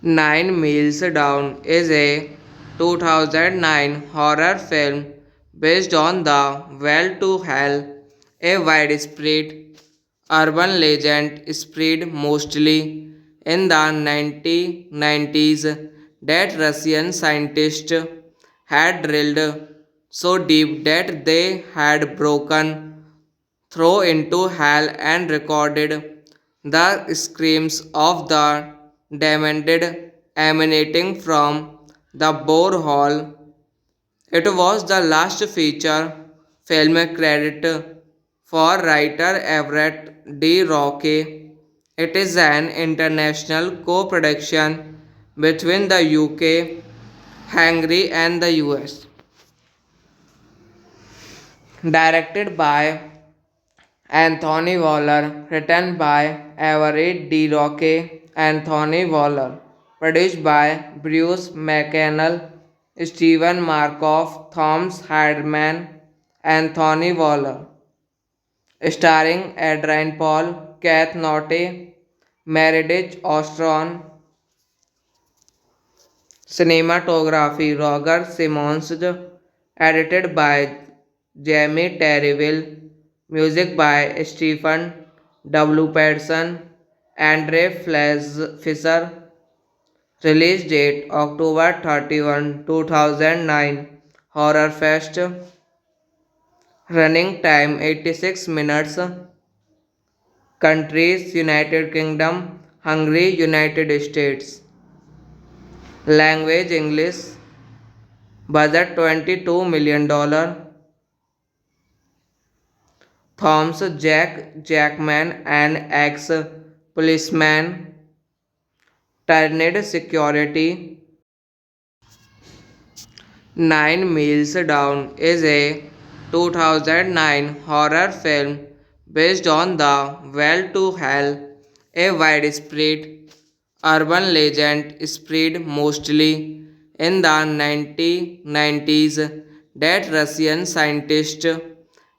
Nine Miles Down is a 2009 horror film based on the Well to Hell, a widespread urban legend spread mostly in the 1990s that Russian scientists had drilled so deep that they had broken through into hell and recorded the screams of the damned emanating from the borehole. It was the last feature film credit for writer Everett D. Roque. It is an international co-production between the UK, Hungary and the US. Directed by Anthony Waller, written by Everett D. Roque, Anthony Waller, produced by Bruce McConnell, Stephen Markov, Thomas Hardman, Anthony Waller, starring Adrian Paul, Kath Norte, Meredith Ostron, cinematography Roger Simmons, edited by Jamie Terryville, music by Stephen W. Patterson, Andre Fisher, release date October 31, 2009, Horror Fest, running time 86 minutes, countries United Kingdom, Hungary, United States, language English, budget $22 million, Thomas Jack Jackman, an ex-policeman turned security. Nine Miles Down is a 2009 horror film based on the Well to Hell, a widespread urban legend spread mostly in the 1990s that Russian scientists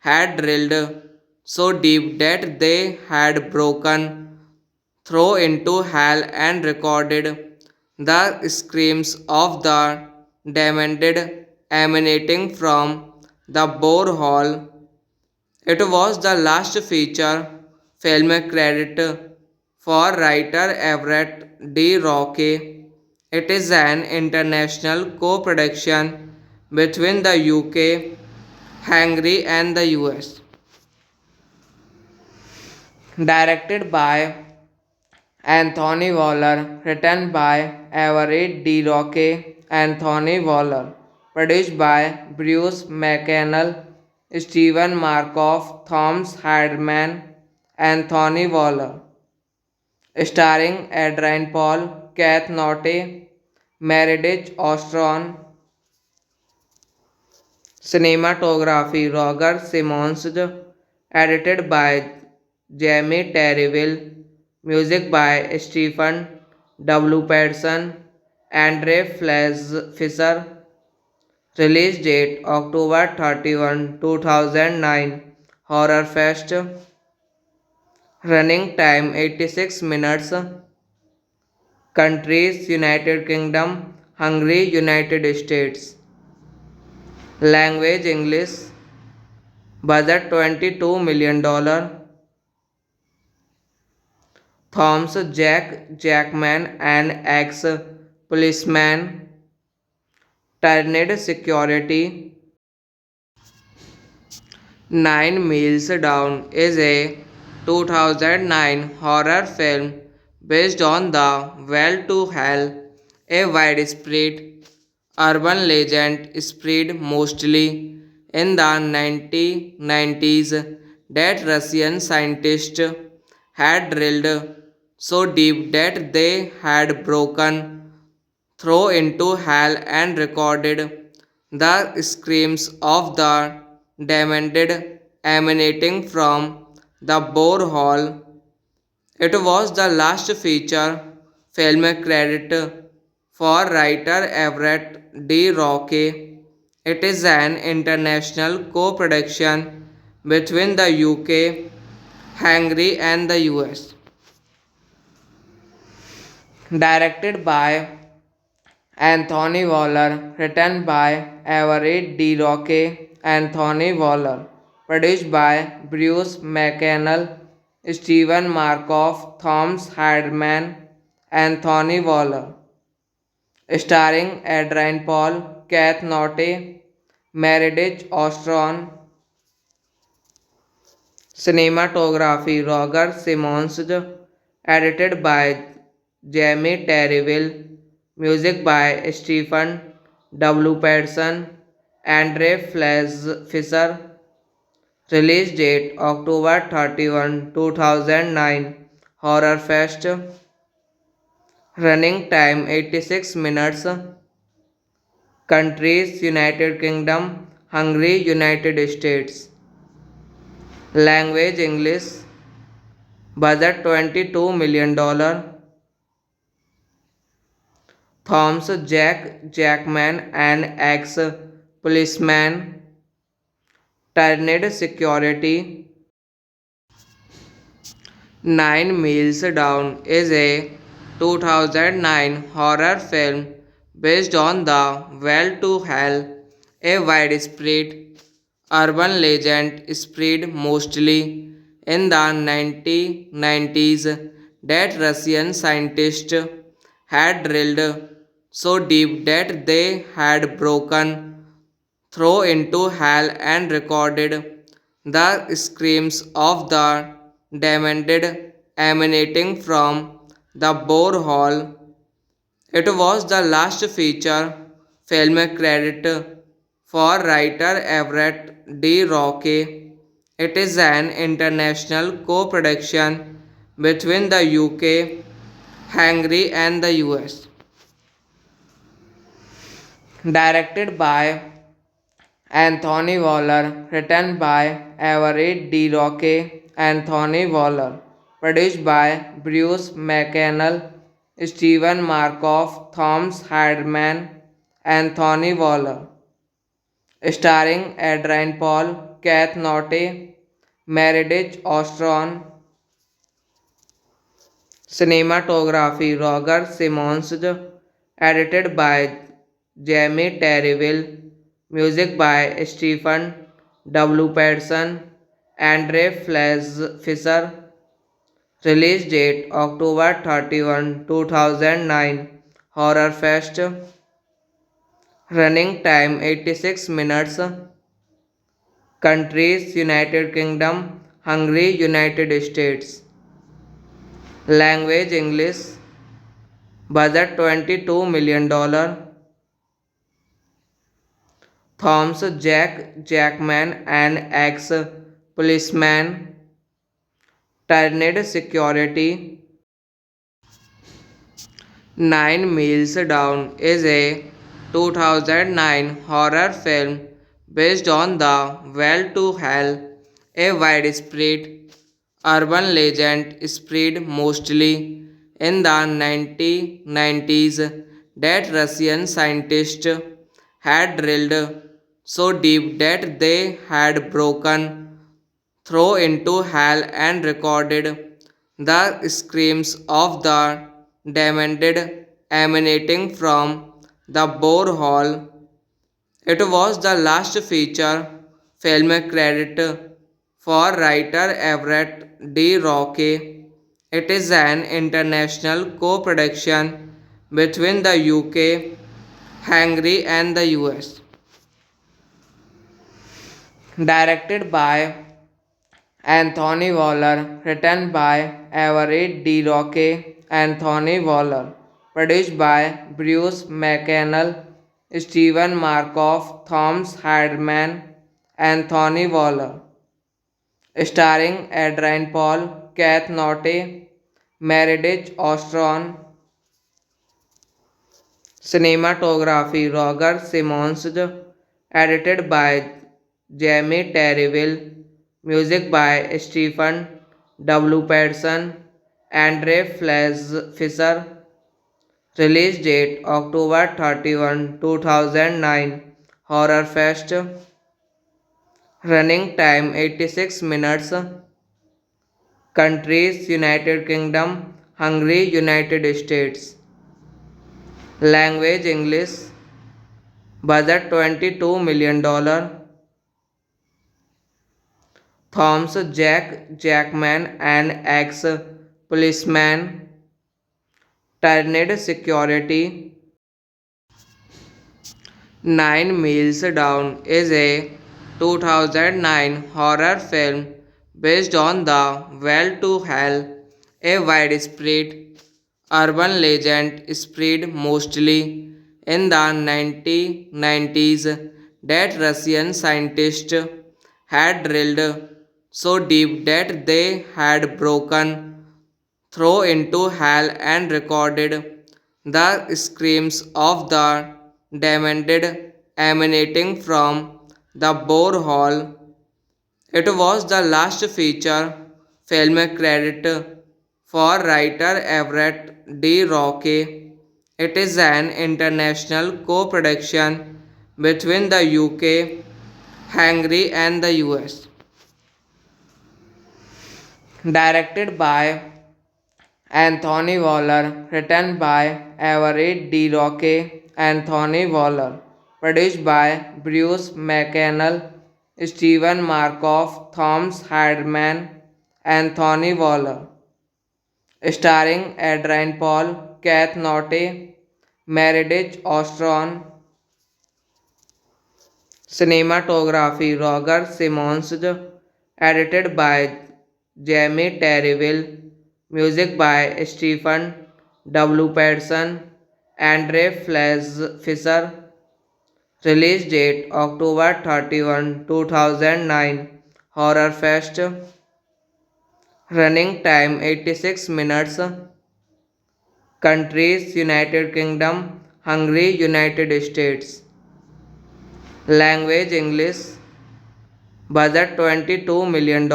had drilled so deep that they had broken through into hell and recorded the screams of the damned emanating from the borehole. It was the last feature film credit for writer Everett D. Roque. It is an international co-production between the UK, Hungary and the US. Directed by Anthony Waller, written by Everett D. Roque, Anthony Waller, produced by Bruce McConnell, Stephen Markov, Thomas Hardman, Anthony Waller, starring Adrian Paul, Kath Norte, Meredith Ostron, Cinematography Roger Simons, edited by Jamie Terryville, music by Stephen W. Patterson, Andre Fisher, release date October 31, 2009, Horror Fest, running time 86 minutes, countries United Kingdom, Hungary, United States, language English, budget $22 million, Thomas Jack Jackman, an ex-policeman, turned security. Nine Miles Down is a 2009 horror film based on the Well to Hell, a widespread urban legend spread mostly in the 1990s that Russian scientists had drilled so deep that they had broken through into hell and recorded the screams of the damned emanating from the borehole. It was the last feature film credit for writer Everett D. Roque. It is an international co-production between the UK, Hungary and the US. Directed by Anthony Waller, written by Everett D. Roque, Anthony Waller, produced by Bruce McConnell, Stephen Markov, Thomas Hardman, Anthony Waller, starring Adrian Paul, Kath Norte, Meredith Ostron, cinematography Roger Simons, edited by Jamie Terryville, music by Stephen W. Patterson, Andre Fisher, release date October 31, 2009, Horror Fest, running time 86 minutes, countries United Kingdom, Hungary, United States, language English, budget $22 million, Thomas Jackman, an ex-policeman, turned security. Nine Miles Down is a 2009 horror film based on the Well to Hell, a widespread urban legend spread mostly in the 1990s that Russian scientists had drilled so deep that they had broken through into hell and recorded the screams of the damned emanating from the borehole. It was the last feature film credit for writer Everett D. Roque. It is an international co-production between the UK, Hungary and the US. Directed by Anthony Waller, written by Everett D. Roque, Anthony Waller, produced by Bruce McConnell, Stephen Markov, Thomas Hardman, Anthony Waller, starring Adrian Paul, Kath Norte, Meredith Ostron, cinematography Roger Simons, edited by Jamie Terryville, music by Stephen W. Patterson, Andre Fisher, release date October 31, 2009, Horror Fest, running time 86 minutes, countries United Kingdom, Hungary, United States, language English, budget $22 million, Thomas Jackman, an ex-policeman, turned security. Nine Miles Down is a 2009 horror film based on the Well to Hell, a widespread urban legend spread mostly in the 1990s that Russian scientists had drilled so deep that they had broken through into hell and recorded the screams of the damned emanating from the borehole. It was the last feature film credit for writer Everett D. Roque. It is an international co-production between the UK, Hungary and the US. Directed by Anthony Waller, written by Everett D. Roque, Anthony Waller, produced by Bruce McConnell, Stephen Markov, Thomas Hardman, Anthony Waller, starring Adrian Paul, Kath Norte, Meredith Ostron, cinematography Roger Simmons, edited by Jamie Terryville, music by Stephen W. Patterson, Andre Fisher, release date October 31, 2009, Horror Fest, running time 86 minutes, countries United Kingdom, Hungary, United States, language English, budget $22 million, Thomas Jack Jackman, an ex-policeman, turned security. Nine Miles Down is a 2009 horror film based on the Well to Hell, a widespread urban legend spread mostly in the 1990s that Russian scientists had drilled so deep that they had broken through into hell and recorded the screams of the damned emanating from the borehole. It was the last feature film credit for writer Everett D. Roque. It is an international co-production between the UK, Hungary and the US. Directed by Anthony Waller, written by Everett D. Roque, Anthony Waller, produced by Bruce McConnell, Stephen Markov, Thomas Hardman, Anthony Waller, starring Adrian Paul, Kath Norte, Meredith Ostron, cinematography Roger Simmons, edited by Jamie Terryville, music by Stephen W. Patterson, Andre Fisher, release date October 31, 2009, Horror Fest, running time 86 minutes, countries United Kingdom, Hungary, United States, language English, budget $22 million,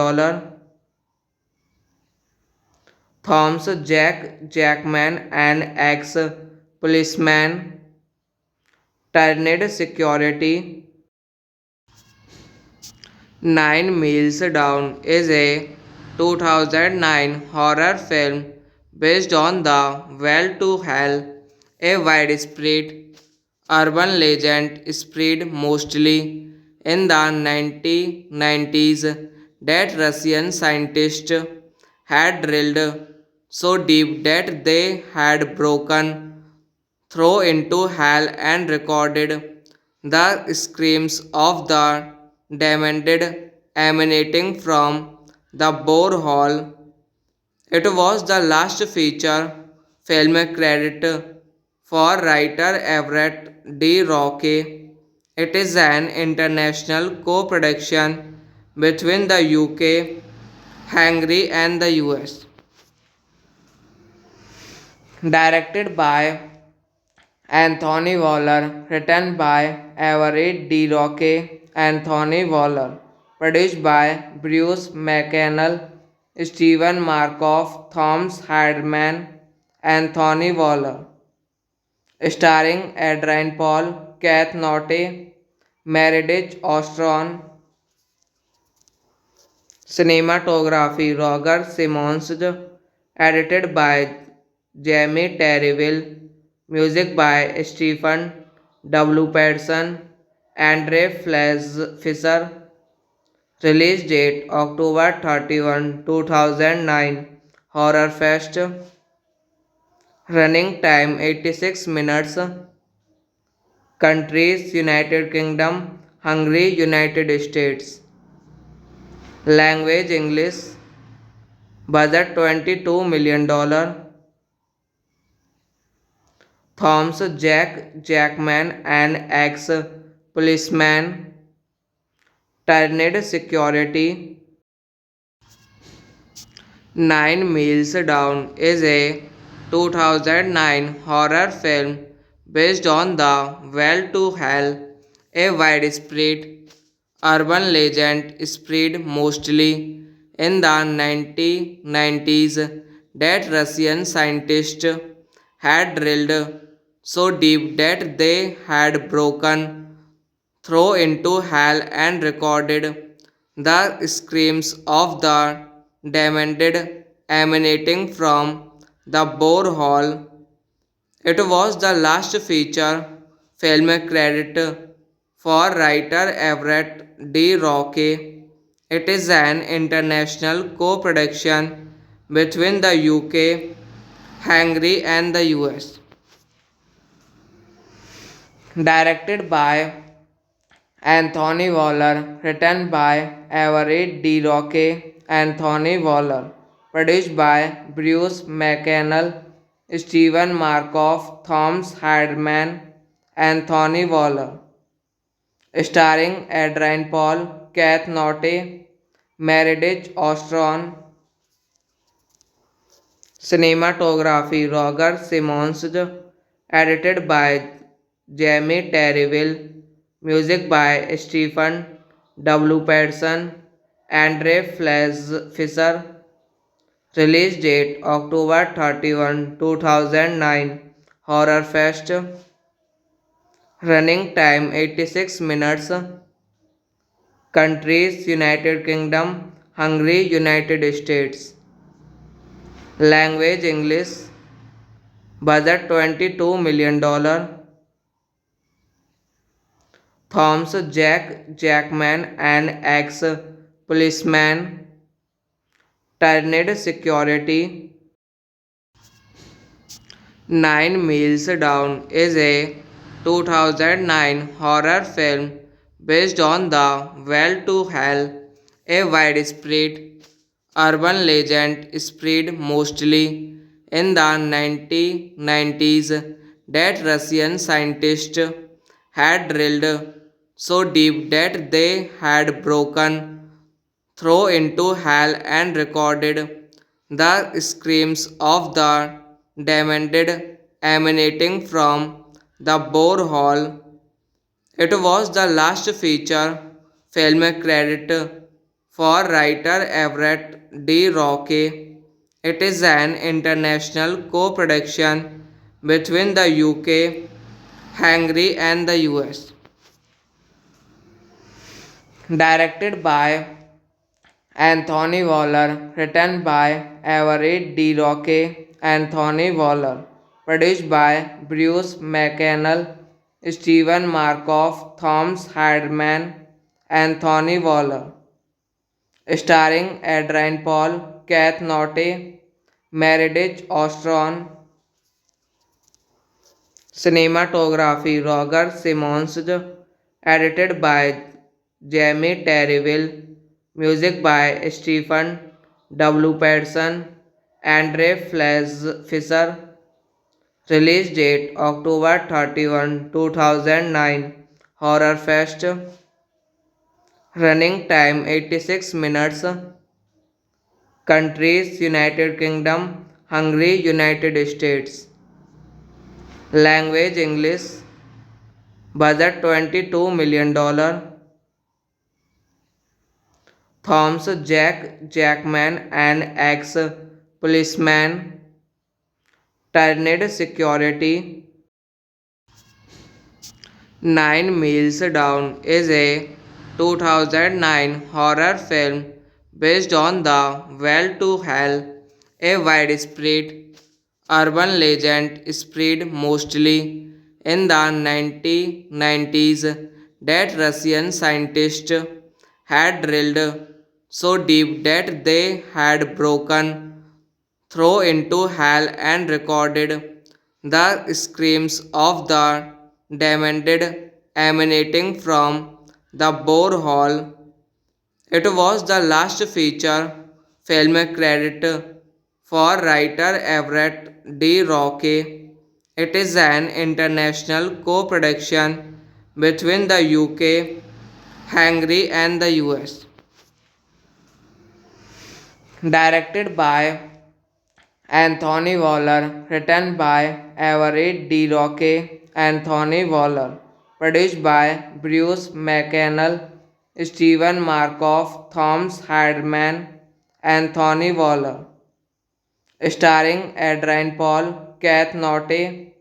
Thomas Jack Jackman, an ex-policeman, turned security. Nine Miles Down is a 2009 horror film based on the Well to Hell, a widespread urban legend spread mostly in the 1990s that Russian scientists had drilled so deep that they had broken through into hell and recorded the screams of the damned emanating from the borehole. It was the last feature film credit for writer Everett D. Roque. It is an international co-production between the UK, Hungary and the US. Directed by Anthony Waller, written by Everett D. Roque, Anthony Waller. Produced by Bruce McConnell, Stephen Markov, Thomas Hardman, Anthony Waller. Starring Adrian Paul, Kath Norte, Meredith Ostron. Cinematography Roger Simons. Edited by Jamie Terryville. Music by Stephen W. Patterson, Andre Fisher. Release date October 31, 2009. Horror Fest. Running time 86 minutes. Countries United Kingdom, Hungary, United States. Language English. Budget $22 million. Thomas Jackman, an ex-policeman, turned security. Nine Miles Down is a 2009 horror film based on the Well to Hell, a widespread urban legend spread mostly in the 1990s that Russian scientists had drilled so deep that they had broken through into hell and recorded the screams of the damned emanating from the borehole. It was the last feature film credit for writer Everett D. Roque. It is an international co-production between the UK, Hungary and the US. Directed by Anthony Waller, written by Everett D. Roque, Anthony Waller, produced by Bruce McConnell, Stephen Markov, Thomas Hardman, Anthony Waller, starring Adrian Paul, Kath Norte, Meredith Ostron. Cinematography Roger Simons. Edited by Jamie Terryville. Music by Stephen W. Patterson, Andre Fisher. Release date October 31, 2009. Horror Fest. Running time 86 minutes. Countries United Kingdom, Hungary, United States. Language English. Budget $22 million. Thomas Jackman, an ex-policeman, turned security. Nine Miles Down is a 2009 horror film based on the Well to Hell, a widespread urban legend spread mostly in the 1990s that Russian scientists had drilled so deep that they had broken through into hell and recorded the screams of the damned emanating from the borehole. It was the last feature film credit for writer Everett D. Roque. It is an international co-production between the UK, Hungary and the US. Directed by Anthony Waller, written by Everett D. Roque, Anthony Waller, produced by Bruce McConnell, Stephen Markov, Thomas Hardman, Anthony Waller, starring Adrian Paul, Kath Norte, Meredith Ostron. Cinematography Roger Simons. Edited by Jamie Terryville. Music by Stephen W. Patterson, Andre Fisher. Release date October 31, 2009. Horror Fest. Running time 86 minutes. Countries United Kingdom, Hungary, United States. Language English. Budget $22 million. Thomas Jack Jackman, an ex-policeman turned security. Nine Miles Down is a 2009 horror film based on the Well to Hell, a widespread urban legend spread mostly in the 1990s that Russian scientists had drilled so deep that they had broken through into hell and recorded the screams of the damned emanating from the borehole. It was the last feature film credit for writer Everett D. Roque. It is an international co-production between the UK, Hungary and the US. Directed by Anthony Waller, written by Everett D. Roque, Anthony Waller, produced by Bruce McConnell, Stephen Markov, Thomas Hardman, Anthony Waller, starring Adrian Paul, Kath Norte,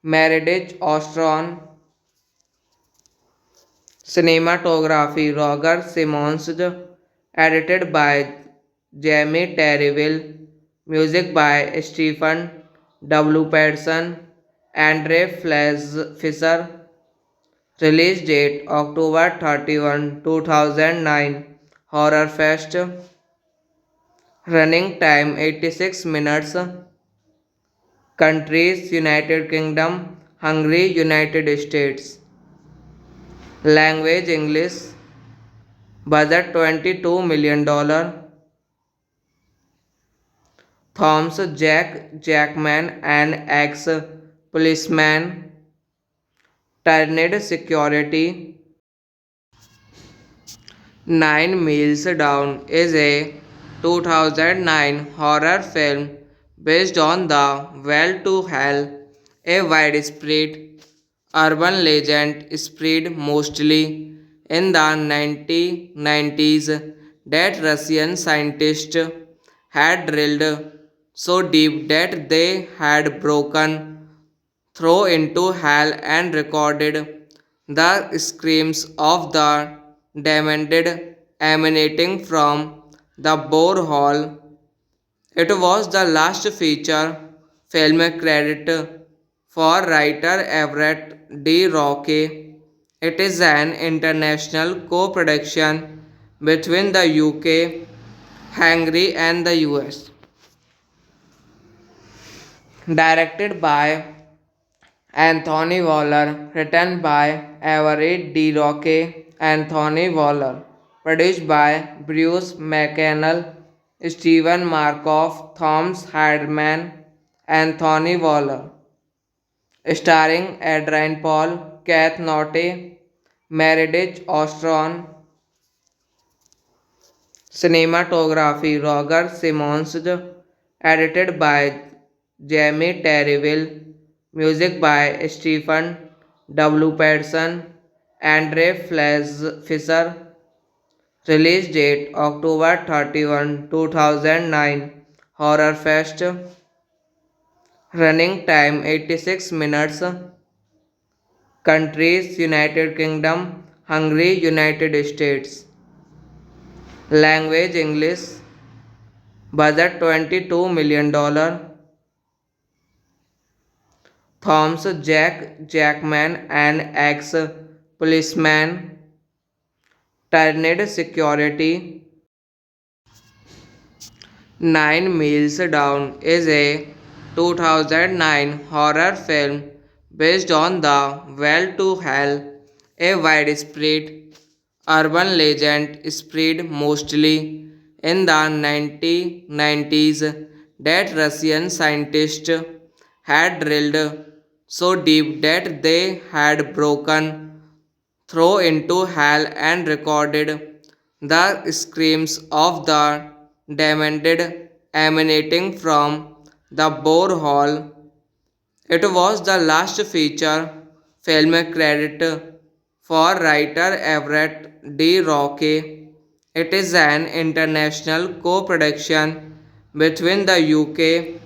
Meredith Ostron, cinematography Roger Simmons, edited by Jamie Terryville, music by Stephen W. Patterson, Andre Fisher, release date October 31, 2009, Horror Fest, running time 86 minutes, countries United Kingdom, Hungary, United States, language English, budget $22 million. Thomas Jack Jackman, an ex-policeman turned security. Nine Miles Down is a 2009 horror film based on the Well to Hell, a widespread urban legend spread mostly in the 1990s that Russian scientists had drilled so deep that they had broken through into hell and recorded the screams of the damned emanating from the borehole. It was the last feature film credit for writer Everett D. Roque. It is an international co-production between the UK, Hungary and the US. Directed by Anthony Waller, written by Everett D. Roque, Anthony Waller, produced by Bruce McConnell, Stephen Markov, Thomas Hardman, Anthony Waller, starring Adrian Paul, Kath Norte, Meredith Ostron, cinematography Roger Simmons, edited by Jamie Terryville, music by Stephen W. Patterson, Andre Fisher, release date October 31, 2009, Horror Fest, running time 86 minutes, countries United Kingdom, Hungary, United States, language English, budget $22 million. Thomas Jack Jackman, an ex-policeman turned security. Nine Miles Down is a 2009 horror film based on the Well to Hell, a widespread urban legend spread mostly in the 1990s that Russian scientists had drilled so deep that they had broken through into hell and recorded the screams of the damned emanating from the borehole. It was the last feature film credit for writer Everett D. Roque. It is an international co-production between the UK,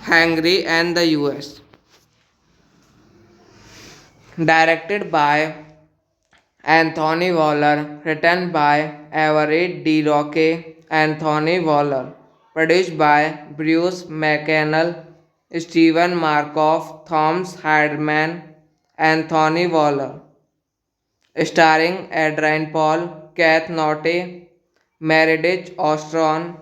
Hungary and the US. Directed by Anthony Waller, written by Everett D. Roque, Anthony Waller, produced by Bruce McConnell, Stephen Markov, Thomas Hardman, Anthony Waller, starring Adrian Paul, Kath Norte, Meredith Ostron,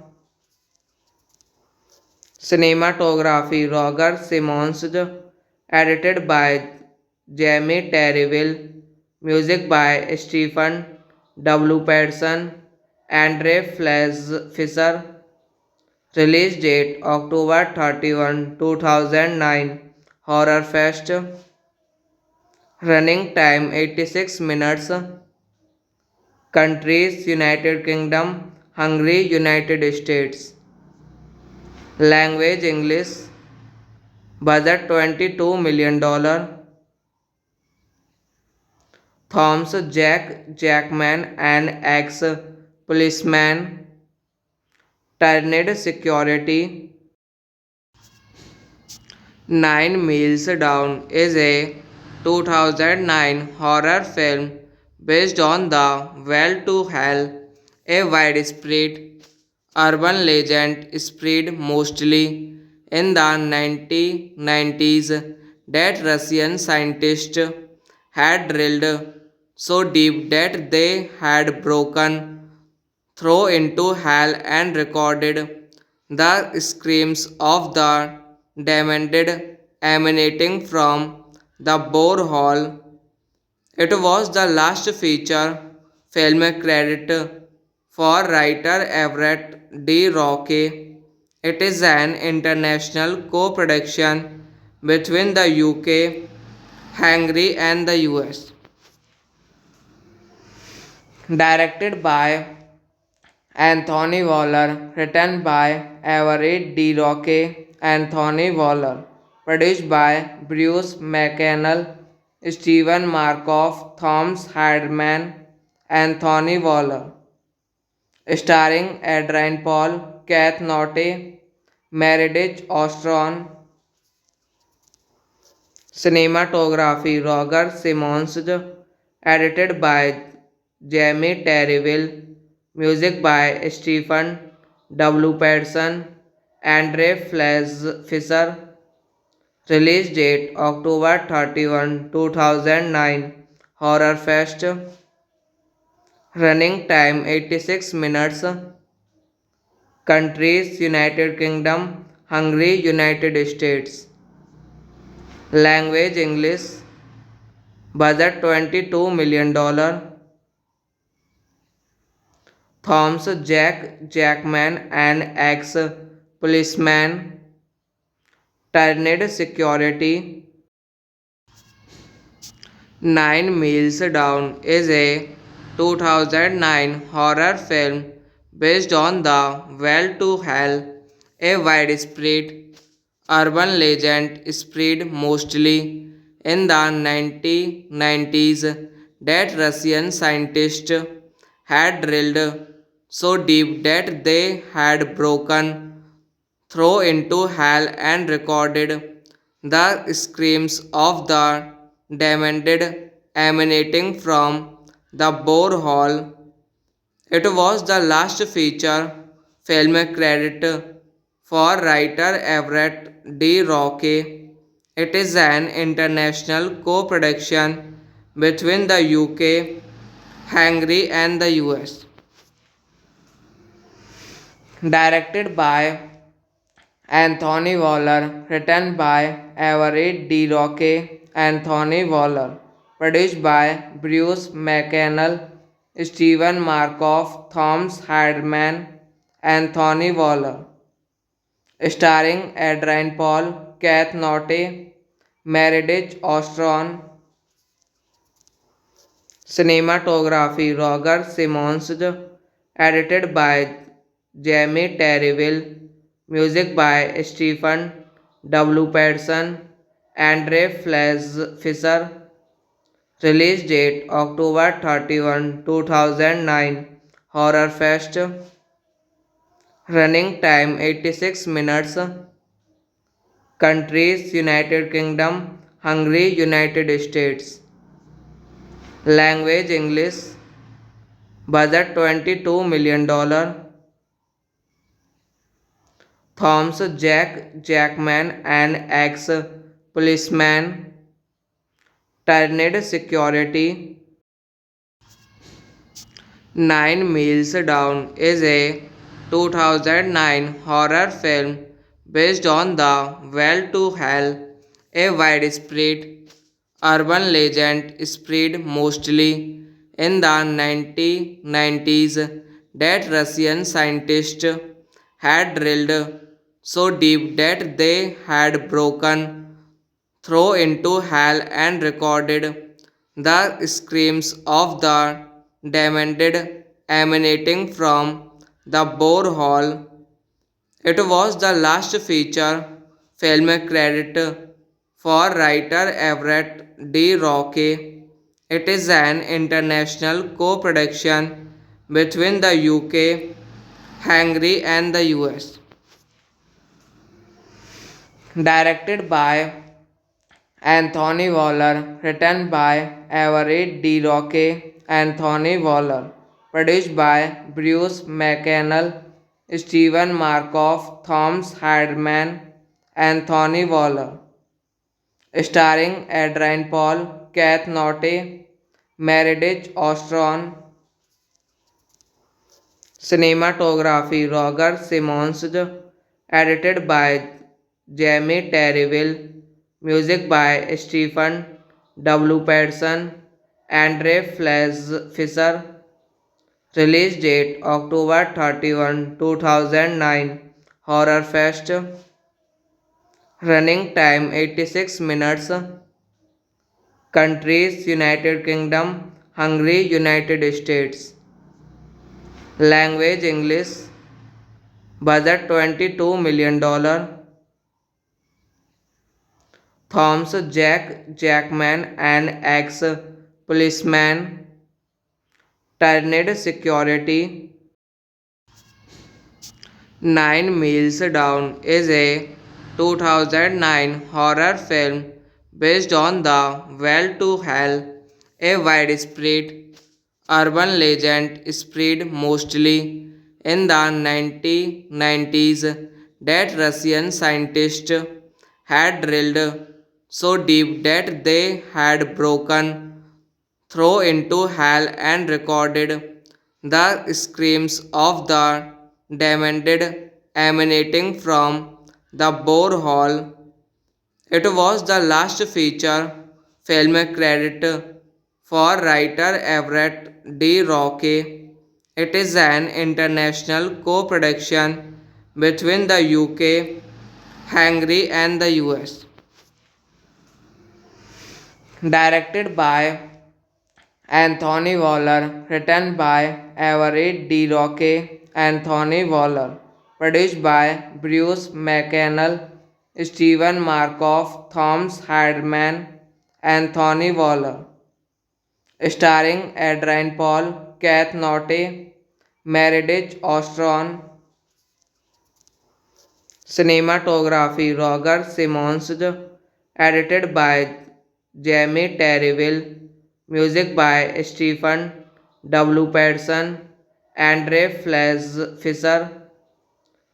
cinematography Roger Simmons, edited by Jamie Terryville, music by Stephen W. Patterson, Andre Fisher, release date October 31, 2009, Horror Fest, running time 86 minutes, countries United Kingdom, Hungary, United States, language English, budget $22 million, Thomas Jackman, an ex-policeman, turned security. Nine Miles Down is a 2009 horror film based on the Well to Hell, a widespread urban legend spread mostly in the 1990s that Russian scientists had drilled so deep that they had broken through into hell and recorded the screams of the damned emanating from the borehole. It was the last feature film credit for writer Everett D. Roque. It is an international co-production between the UK, Hungary and the US. Directed by Anthony Waller, written by Everett D. Roque, Anthony Waller, produced by Bruce McConnell, Stephen Markov, Thomas Hardman, Anthony Waller, starring Adrian Paul, Kath Norte, Meredith Ostron, cinematography Roger Simmons, edited by Jamie Terryville, music by Stephen W. Patterson, Andre Fisher, release date October 31, 2009, Horror Fest, running time 86 minutes, countries United Kingdom, Hungary, United States, language English, budget $22 million, Thomas Jackman, an ex-policeman, turned security. Nine Miles Down is a 2009 horror film based on the Well to Hell, a widespread urban legend spread mostly in the 1990s that Russian scientists had drilled so deep that they had broken through into hell and recorded the screams of the damned emanating from the borehole. It was the last feature film credit for writer Everett D. Roque. It is an international co-production between the UK, Hungary and the US. Directed by Anthony Waller, written by Everett D. Roque, Anthony Waller, produced by Bruce McConnell, Stephen Markov, Thomas Hardman, Anthony Waller, starring Adrian Paul, Kath Norte, Meredith Ostron, cinematography Roger Simmons, edited by Jamie Terryville, music by Stephen W. Patterson, Andre Fisher, release date October 31, 2009, Horror Fest. Running time 86 minutes. Countries: United Kingdom, Hungary, United States. Language: English. Budget $22 million. Thomas Jack Jackman, an ex-policeman, turned security. Nine Miles Down is a 2009 horror film based on the Well to Hell, a widespread urban legend spread mostly in the 1990s that Russian scientists had drilled so deep that they had broken through into hell and recorded the screams of the damned emanating from the borehole. It was the last feature film credit for writer Everett D. Roque. It is an international co-production between the UK, Hungary and the US. Directed by Anthony Waller, written by Everett D. Roque, Anthony Waller, produced by Bruce McConnell, Stephen Markov, Thomas Hardman, Anthony Waller, starring Adrian Paul, Kath Norte, Meredith Ostron, cinematography Roger Simmons, edited by Jamie Terryville, music by Stephen W. Patterson, Andre Fisher, release date October 31, 2009, Horror Fest, running time 86 minutes, countries: United Kingdom, Hungary, United States, language: English, budget $22 million. Thomas Jack Jackman, an ex-policeman, turned security. Nine Miles Down is a 2009 horror film based on the Well to Hell, a widespread urban legend spread mostly in the 1990s that Russian scientists had drilled so deep that they had broken through into hell and recorded the screams of the damned emanating from the borehole. It was the last feature film credit for writer Everett D. Roque. It is an international co-production between the UK, Hungary and the US. Directed by Anthony Waller, written by Everett D. Roque, Anthony Waller, produced by Bruce McConnell, Stephen Markov, Thomas Hardman, Anthony Waller, starring Adrian Paul, Kath Norte, Meredith Ostron, cinematography Roger Simmons, edited by Jamie Terryville, music by Stephen W. Patterson, Andre Fisher,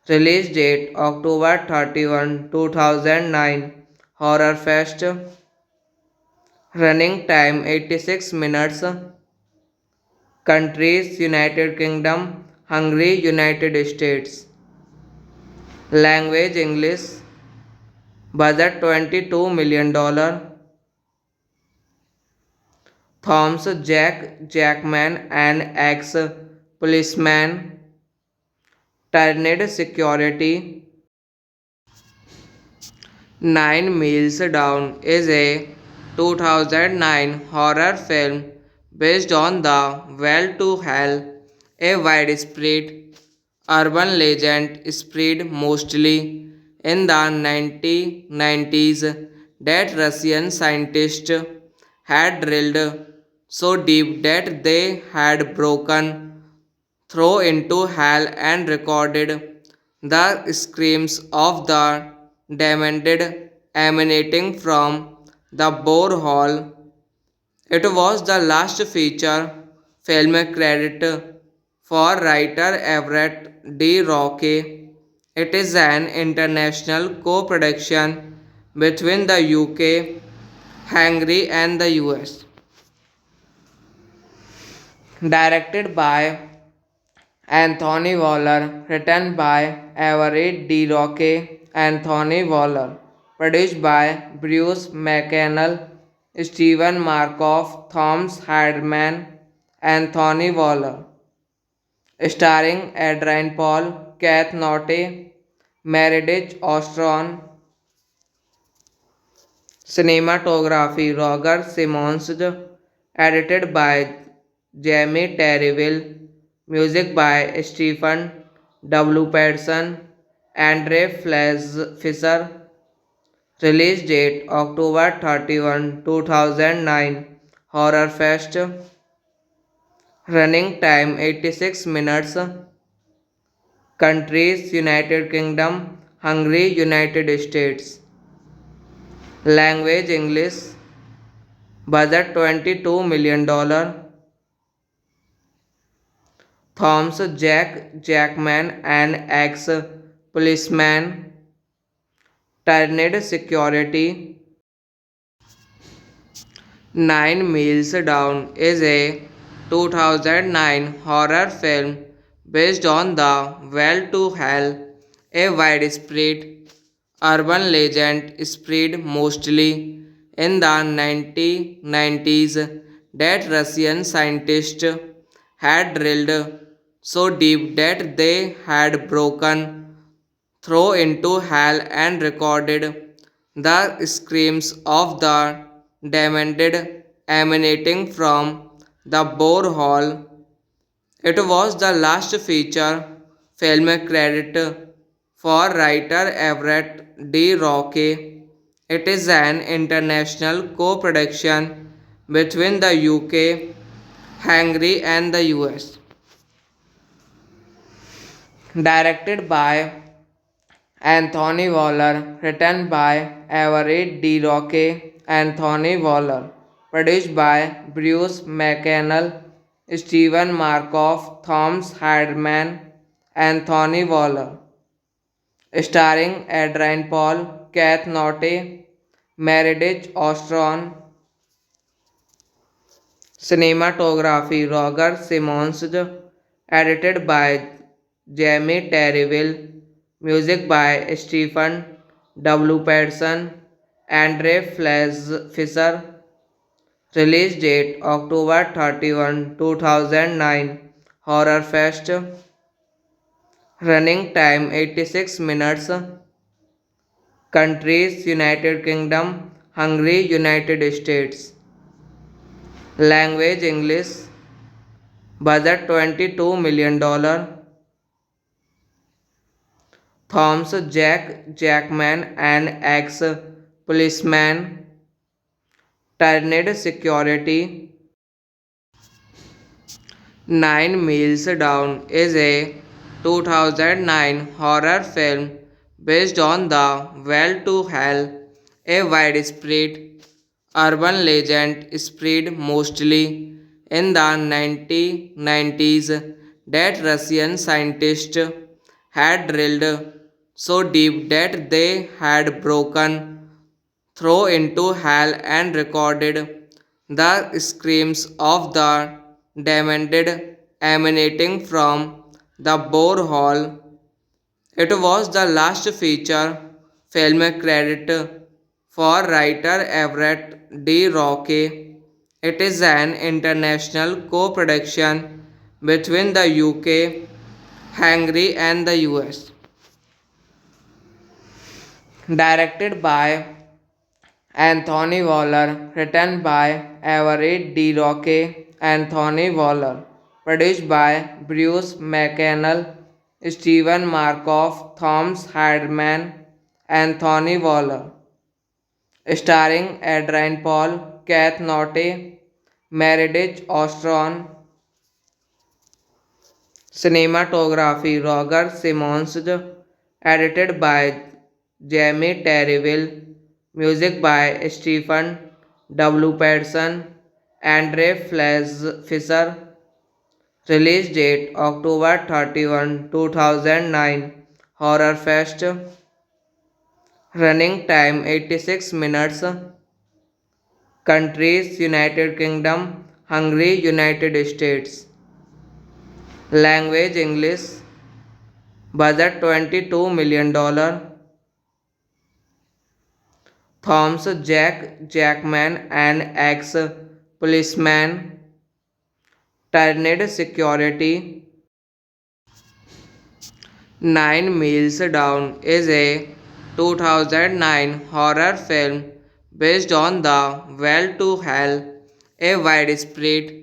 release date October 31, 2009, Horror Fest, running time 86 minutes, countries: United Kingdom, Hungary, United States, language: English, budget $22 million. Thomas Jack Jackman, an ex-policeman, turned security. Nine Miles Down is a 2009 horror film based on the Well to Hell, a widespread urban legend spread mostly in the 1990s that Russian scientists had drilled so deep that they had broken thrown into hell and recorded the screams of the damned emanating from the borehole. It was the last feature film credit for writer Everett D. Roque. It is an international co-production between the UK, Hungary and the US. Directed by Anthony Waller, written by Everett D. Roque, Anthony Waller, produced by Bruce McConnell, Stephen Markov, Thomas Hardman, Anthony Waller, starring Adrian Paul, Kath Norte, Meredith Ostron, cinematography Roger Simmons, edited by Jamie Terryville, music by Stephen W. Patterson, Andre Fisher, release date October 31, 2009, Horror Fest, running time 86 minutes, countries United Kingdom, Hungary, United States, language English, budget $22 million, Thomas Jack Jackman, an ex-policeman, turned security. Nine Miles Down is a 2009 horror film based on the Well to Hell, a widespread urban legend spread mostly in the 1990s that Russian scientists had drilled so deep that they had broken through into hell and recorded the screams of the damned emanating from the borehole. It was the last feature film credit for writer Everett D. Roque. It is an international co-production between the UK, Hungary and the US. Directed by Anthony Waller, written by Everett D. Roque, Anthony Waller, produced by Bruce McConnell, Stephen Markov, Thomas Hardman, Anthony Waller, starring Adrian Paul, Kath Norte, Meredith Ostron, cinematography Roger Simmons, edited by Jamie Terryville, music by Stephen W. Patterson, Andre Fisher, release date October 31, 2009, Horror Fest, running time 86 minutes, countries United Kingdom, Hungary, United States, language English, budget $22 million, Thomas Jack Jackman, an ex-policeman, turned security. Nine Miles Down is a 2009 horror film based on the Well to Hell, a widespread urban legend spread mostly in the 1990s that Russian scientists had drilled so deep that they had broken through into hell and recorded the screams of the damned emanating from the borehole. It was the last feature film credit for writer Everett D. Roque. It is an international co-production between the UK, Hungary and the US. Directed by Anthony Waller, written by Everett D. Roque, Anthony Waller, produced by Bruce McConnell, Stephen Markov, Thomas Hardman, Anthony Waller, starring Adrian Paul, Kath Norte, Meredith Ostron, Cinematography Roger Simons, edited by Jamie Terryville, music by Stephen W. Patterson, Andre Fisher, release date October 31, 2009, Horror Fest, running time 86 minutes, countries United Kingdom, Hungary, United States, language English, budget $22 million, Thomas Jack Jackman, an ex-policeman, turned security. Nine Miles Down is a 2009 horror film based on the Well to Hell, a widespread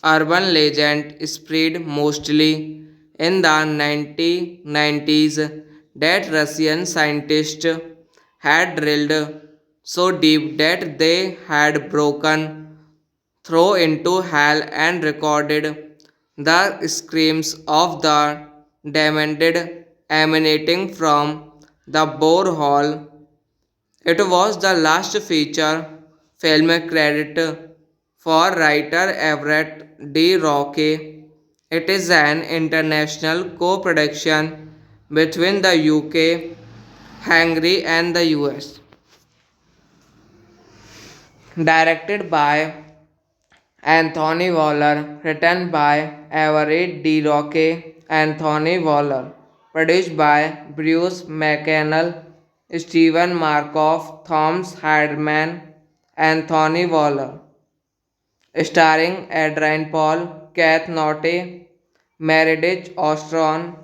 urban legend spread mostly in the 1990s that Russian scientists had drilled so deep that they had broken through into hell and recorded the screams of the damned emanating from the borehole. It was the last feature film credit for writer Everett D. Roque. It is an international co-production between the UK, Hungary and the US. Directed by Anthony Waller, written by Everett D. Roque, Anthony Waller, produced by Bruce McConnell, Stephen Markov, Thomas Hardman, Anthony Waller, starring Adrian Paul, Kath Norte, Meredith Ostron,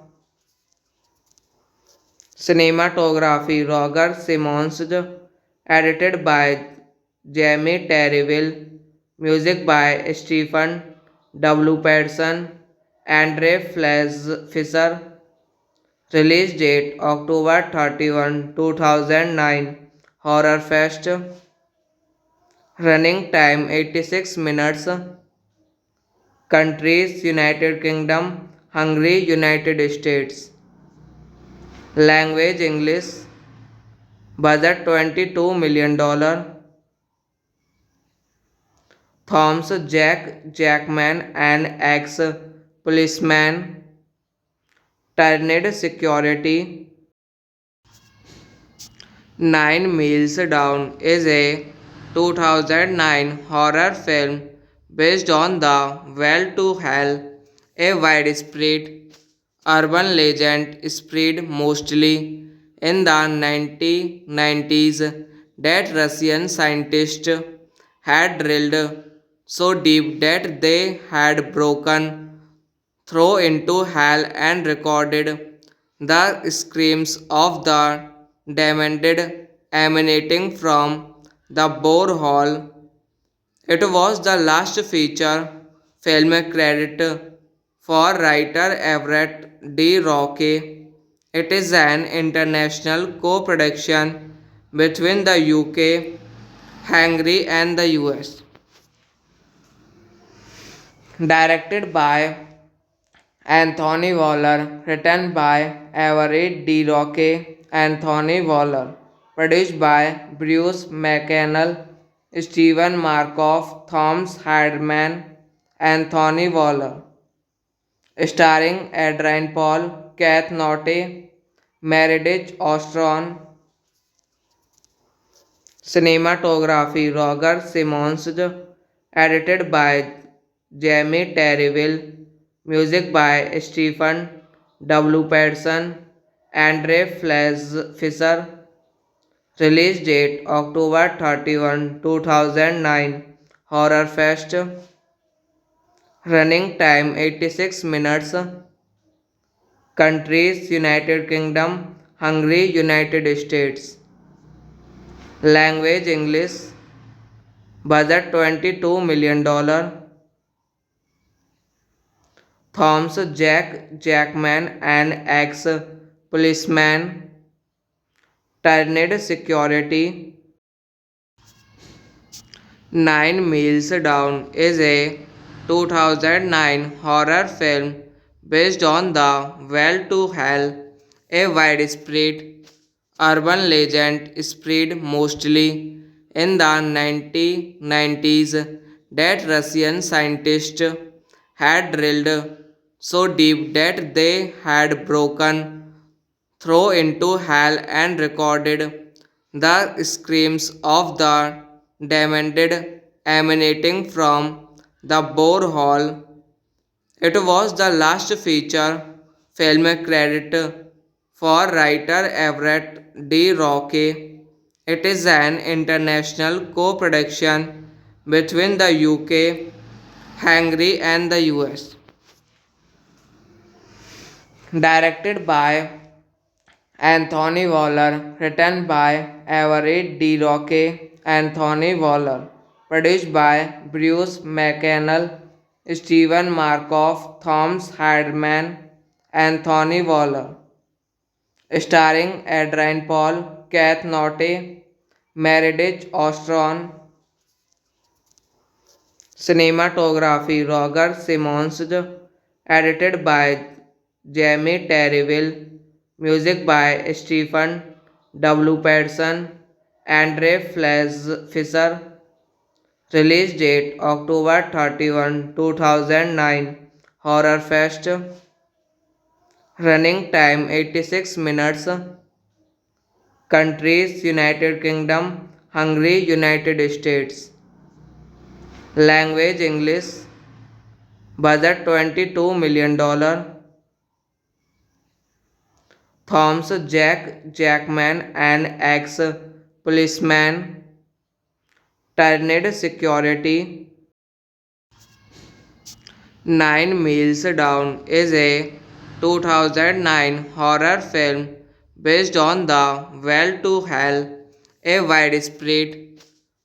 cinematography Roger Simons, edited by Jamie Terryville, music by Stephen W. Patterson, Andre Fisher, release date October 31, 2009, Horror Fest, running time 86 minutes, countries United Kingdom, Hungary, United States, language English, budget $22 million, Thomas Jack Jackman, an ex-policeman, turned security. Nine Miles Down is a 2009 horror film based on the Well to Hell, a widespread urban legend spread mostly in the 1990s that Russian scientists had drilled so deep that they had broken through into hell and recorded the screams of the damned emanating from the borehole. It was the last feature film credit for writer Everett D. Roque. It is an international co-production between the UK, Hungary and the US. Directed by Anthony Waller, written by Everett D. Roque, Anthony Waller, produced by Bruce McConnell, Stephen Markov, Thomas Hardman, Anthony Waller, starring Adrian Paul, Kath Norte, Meredith Ostron, cinematography Roger Simons, edited by Jamie Terryville, music by Stephen W. Patterson, Andre Fisher, release date October 31, 2009, Horror Fest, running time 86 minutes, countries United Kingdom, Hungary, United States, language English, budget $22 million, Thomas Jack Jackman, an ex-policeman, turned security. Nine Miles Down is a 2009 horror film based on the Well to Hell, a widespread urban legend spread mostly in the 1990s that Russian scientists had drilled so deep that they had broken through into hell and recorded the screams of the damned emanating from the borehole. It was the last feature film credit for writer Everett D. Roque. It is an international co-production between the UK, Hungary and the US. Directed by Anthony Waller, written by Everett D. Roque, Anthony Waller, produced by Bruce McConnell, Stephen Markov, Thomas Hardman, Anthony Waller, starring Adrian Paul, Kath Norte, Meredith Ostron, cinematography Roger Simmons, edited by Jamie Terryville, music by Stephen W. Patterson, Andre Fisher, release date October 31, 2009, Horror Fest, running time 86 minutes, countries United Kingdom, Hungary, United States, language English, budget $22 million, Thomas Jack Jackman, an ex-policeman, turned security. Nine Miles Down is a 2009 horror film based on the Well to Hell, a widespread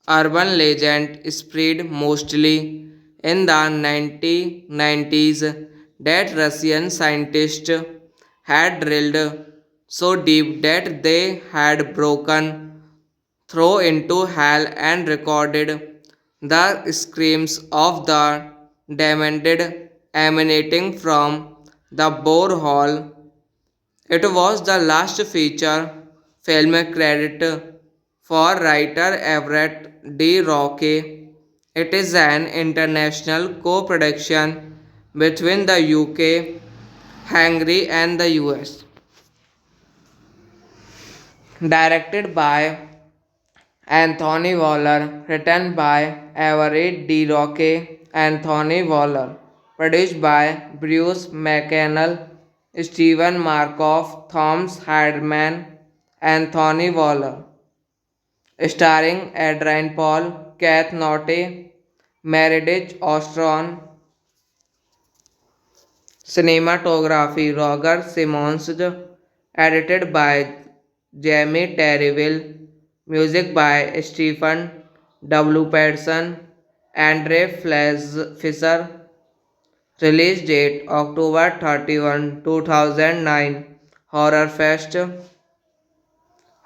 urban legend spread mostly in the 1990s that Russian scientists had drilled so deep that they had broken through into hell and recorded the screams of the damned emanating from the borehole. It was the last feature film credit for writer Everett D. Roque. It is an international co-production between the UK, Hungary and the US. Directed by Anthony Waller, written by Everett D. Roque, Anthony Waller, produced by Bruce McConnell, Stephen Markov, Thomas Hardman, Anthony Waller, starring Adrian Paul, Kath Norte, Meredith Ostron, cinematography Roger Simmons, edited by Jamie Terryville, music by Stephen W. Patterson, Andre Fisher, release date October 31, 2009, Horror Fest,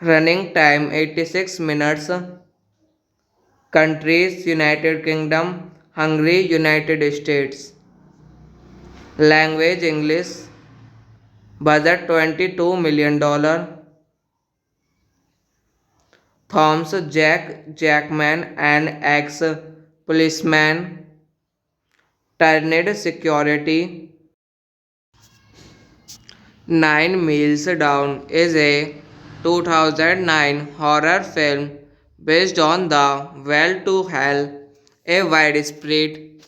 running time 86 minutes, countries United Kingdom, Hungary, United States, language English, budget $22 million, Thomas Jack Jackman, an ex-policeman, turned security. Nine Miles Down is a 2009 horror film based on the Well to Hell, a widespread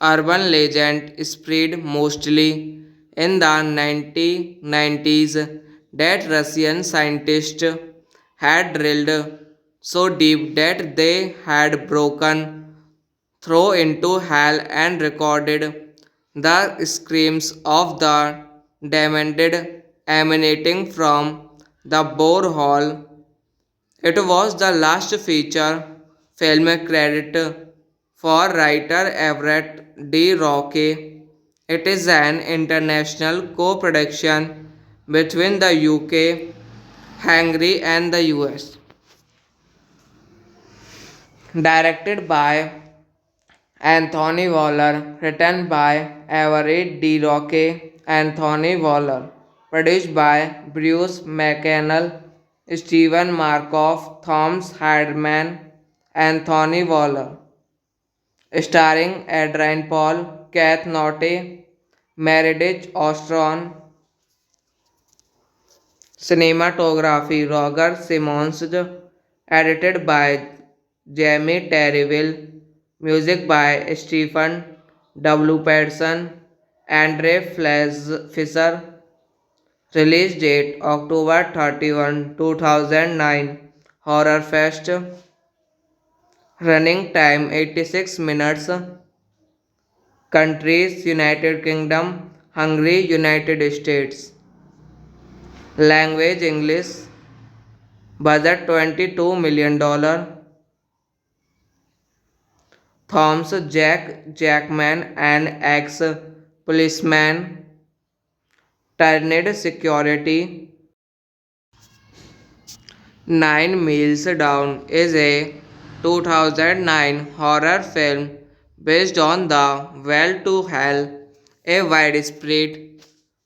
urban legend spread mostly in the 1990s that Russian scientists had drilled so deep that they had broken through into hell and recorded the screams of the damned emanating from the borehole. It was the last feature film credit for writer Everett D. Roque. It is an international co-production between the UK, Hungary and the US. Directed by Anthony Waller, written by Everett D. Roque, Anthony Waller. Produced by Bruce McConnell, Stephen Markov, Thomas Hardman, Anthony Waller. Starring Adrian Paul, Kath Norte, Meredith Ostron. Cinematography Roger Simmons. Edited by Jamie Terryville. Music by Stephen W. Patterson, Andre Fisher. Release date October 31, 2009. Horror Fest. Running time 86 minutes. Countries United Kingdom, Hungary, United States. Language English. Budget $22 million. Thomas Jack Jackman, an ex-policeman, turned security. Nine Miles Down is a 2009 horror film based on the Well to Hell, a widespread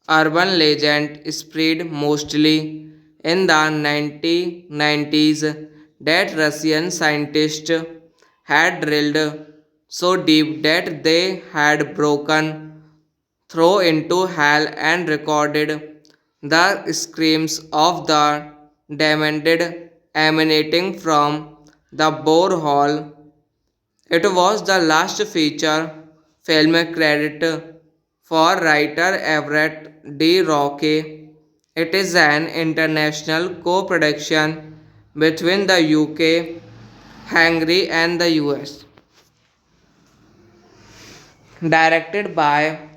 urban legend spread mostly in the 1990s that Russian scientists had drilled so deep that they had broken through into hell and recorded the screams of the damned emanating from the borehole. It was the last feature film credit for writer Everett D. Roque. It is an international co-production between the UK, Hungary and the US. Directed by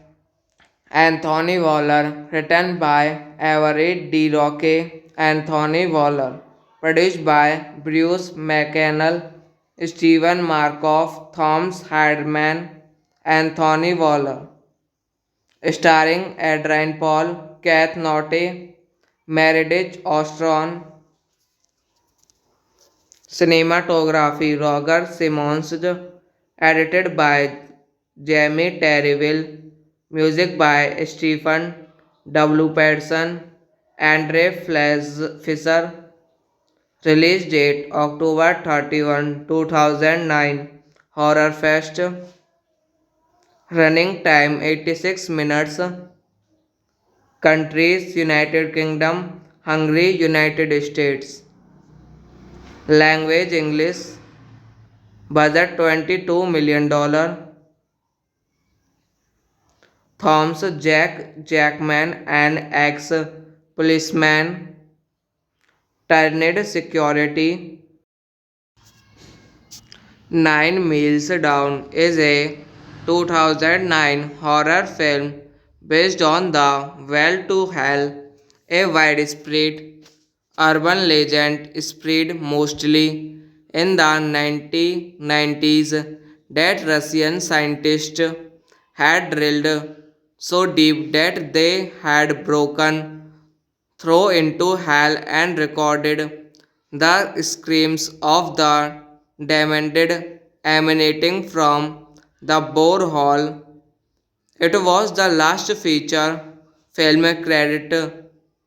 Anthony Waller, written by Everett D. Roque, Anthony Waller, produced by Bruce McConnell, Stephen Markov, Thomas Hardman, Anthony Waller, starring Adrian Paul, Kath Norte, Meredith Ostron. Cinematography Roger Simmons. Edited by Jamie Terryville. Music by Stephen W. Patterson, Andre Fisher. Release date October 31, 2009. Horror Fest. Running time 86 minutes. Countries United Kingdom, Hungary, United States. Language English. Budget $22 million. Thomas Jack Jackman, an ex-policeman, turned security. Nine Miles Down is a 2009 horror film based on the Well to Hell, a widespread urban legend spread mostly in the 1990s that Russian scientists had drilled so deep that they had broken through into hell and recorded the screams of the damned emanating from the borehole. It was the last feature film credit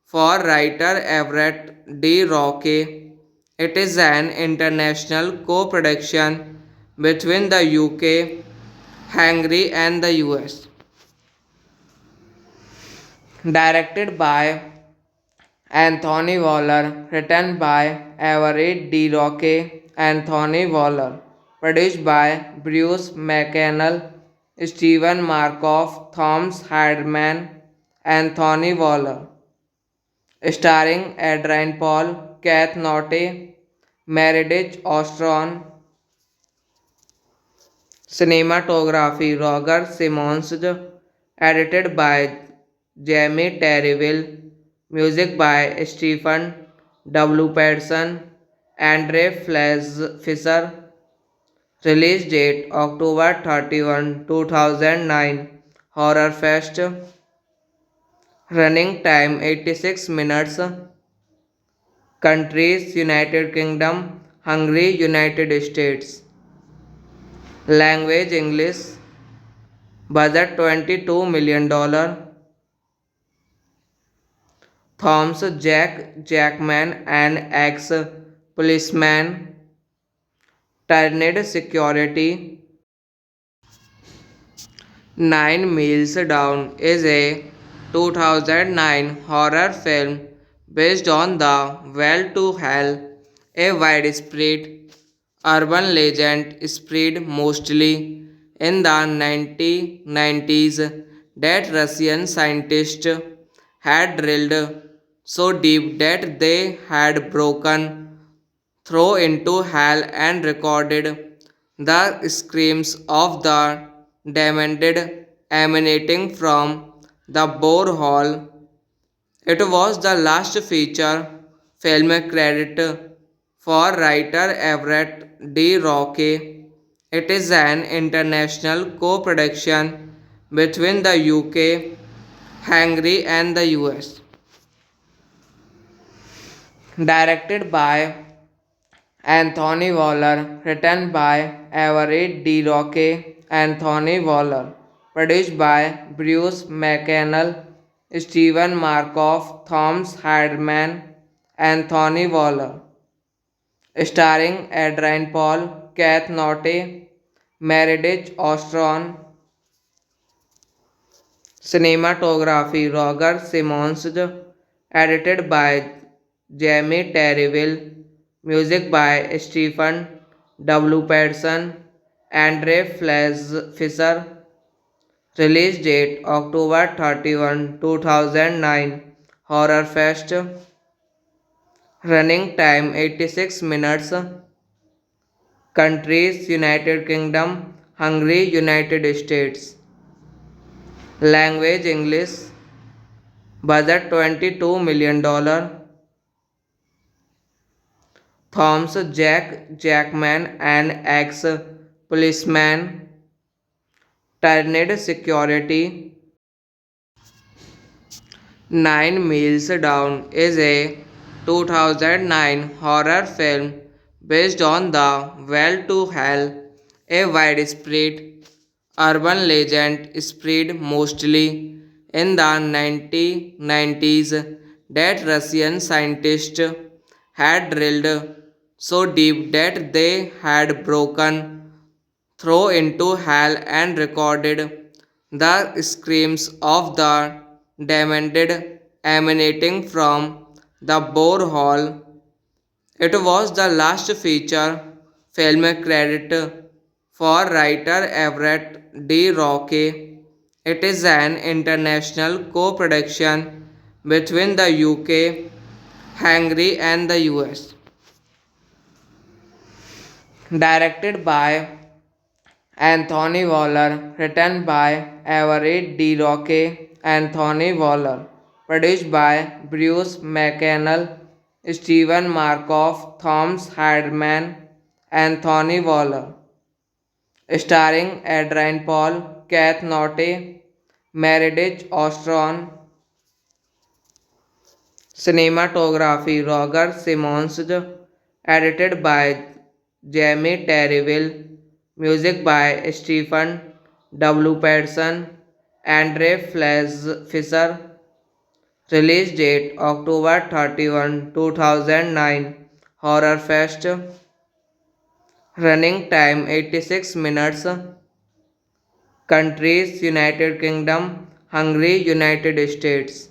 for writer Everett D. Roque. It is an international co-production between the UK, Hungary and the US. Directed by Anthony Waller, written by Everett D. Roque, Anthony Waller, produced by Bruce McConnell, Stephen Markov, Thomas Hardman, Anthony Waller, starring Adrian Paul, Kath Norte, Meredith Ostron. Cinematography Roger Simmons. Edited by Jamie Terryville. Music by Stephen W. Patterson, Andre Fisher. Release date October 31, 2009. Horror Fest. Running time 86 minutes. Countries United Kingdom, Hungary, United States. Language English. Budget $22 million. Thomas Jack Jackman, an ex-policeman turned security. Nine Miles Down is a 2009 horror film based on the Well to Hell, a widespread urban legend spread mostly in the 1990s that Russian scientists had drilled so deep that they had broken through into hell and recorded the screams of the damned emanating from the borehole. It was the last feature film credit for writer Everett D. Roque. It is an international co-production between the UK, Hungary and the US. Directed by Anthony Waller, written by Everett D. Roque, Anthony Waller, produced by Bruce McConnell, Stephen Markov, Thomas Hardman, Anthony Waller, starring Adrian Paul, Kath Norte, Meredith Ostron, cinematography Roger Simmons, edited by Jamie Terryville, music by Stephen W. Patterson, Andre Fisher, release date October 31, 2009, Horror Fest, running time 86 minutes, countries United Kingdom, Hungary, United States, language English, budget $22 million. Thomas Jack Jackman, an ex-policeman turned security. Nine Miles Down is a 2009 horror film based on the Well to Hell, a widespread urban legend spread mostly in the 1990s that Russian scientists had drilled so deep that they had broken through into hell and recorded the screams of the damned emanating from the borehole. It was the last feature film credit for writer Everett D. Roque. It is an international co-production between the UK, Hungary and the US. Directed by Anthony Waller, written by Everett D. Roque, Anthony Waller, produced by Bruce McConnell, Stephen Markov, Thomas Hardman, Anthony Waller, starring Adrian Paul, Kath Norte, Meredith Ostron, cinematography Roger Simmons, edited by Jamie Terryville, music by Stephen W. Patterson, Andre Fisher, release date October 31, 2009, Horror Fest, running time 86 minutes, countries United Kingdom, Hungary, United States,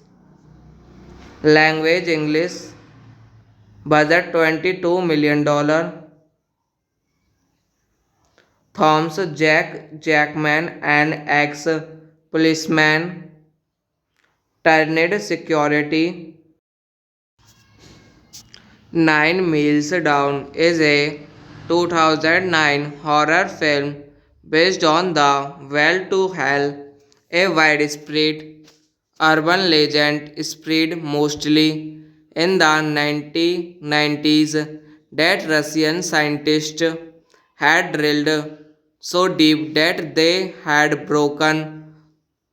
language English, budget $22 million. Thomas Jack Jackman, an ex-policeman turned security. Nine Miles Down is a 2009 horror film based on the Well to Hell, a widespread urban legend spread mostly in the 1990s that Russian scientists had drilled so deep that they had broken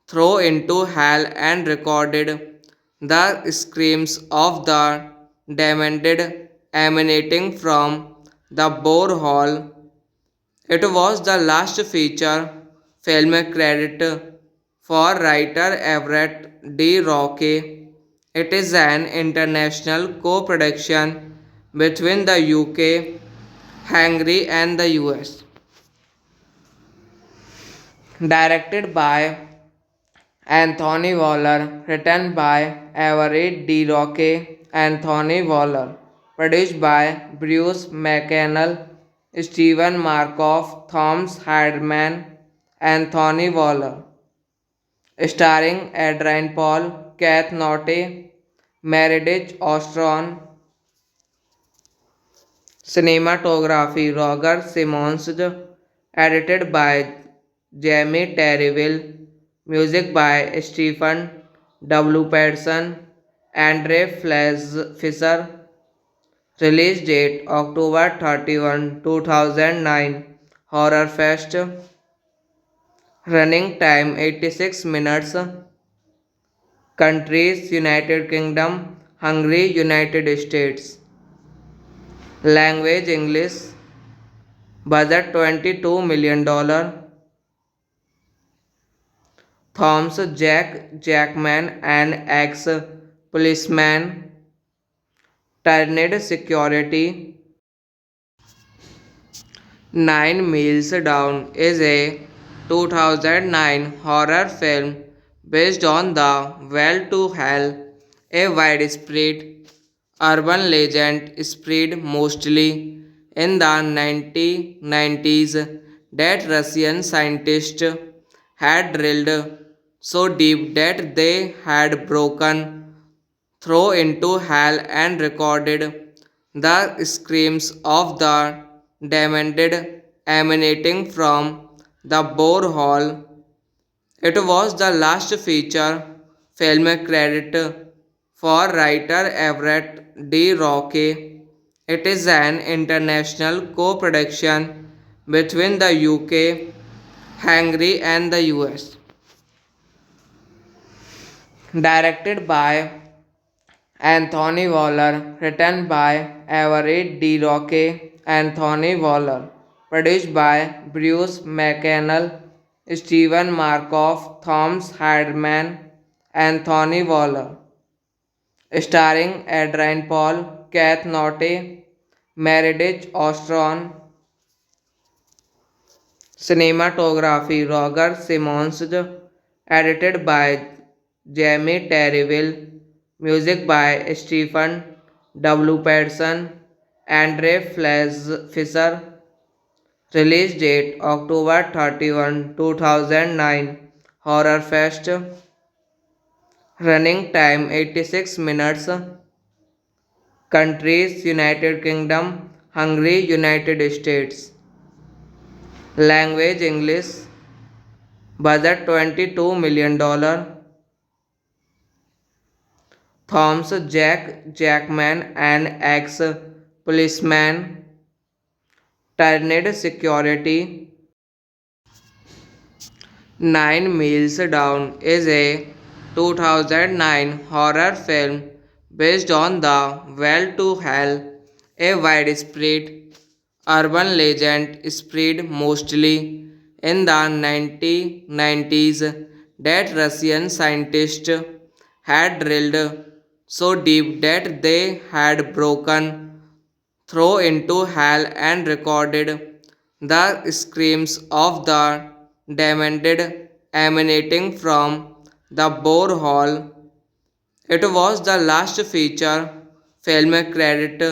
through into hell and recorded the screams of the damned emanating from the borehole. It was the last feature film credit for writer Everett D. Roque. It is an international co-production between the UK, Hungary and the US. Directed by Anthony Waller, written by Everett D. Roque, Anthony Waller, produced by Bruce McConnell, Stephen Markov, Thomas Hardman, Anthony Waller, starring Adrian Paul, Kath Norte, Meredith Ostron, cinematography Roger Simmons, edited by Jamie Terryville, music by Stephen W. Patterson, Andre Fisher, release date October 31, 2009, Horror Fest, running time 86 minutes, countries United Kingdom, Hungary, United States, language English, budget $22 million, Thomas Jack Jackman, an ex-policeman, turned security. Nine Miles Down is a 2009 horror film based on the Well to Hell, a widespread urban legend spread mostly in the 1990s that Russian scientists had drilled so deep that they had broken through into hell and recorded the screams of the damned emanating from the borehole. It was the last feature film credit for writer Everett D. Roque. It is an international co-production between the UK, Hungary and the US. Directed by Anthony Waller, written by Everett D. Roque, Anthony Waller, produced by Bruce McConnell, Stephen Markov, Thomas Hardman, Anthony Waller, starring Adrian Paul, Kath Norte, Meredith Ostron, cinematography Roger Simmons, edited by Jamie Terryville, music by Stephen W. Patterson, Andre Fisher, release date October 31, 2009, Horror Fest, running time 86 minutes, countries United Kingdom, Hungary, United States, language English, budget $22 million, Thomas Jack Jackman, an ex-policeman, turned security. Nine Miles Down is a 2009 horror film based on the Well to Hell, a widespread urban legend spread mostly in the 1990s that Russian scientists had drilled so deep that they had broken through into hell and recorded the screams of the damned emanating from the borehole. It was the last feature film credit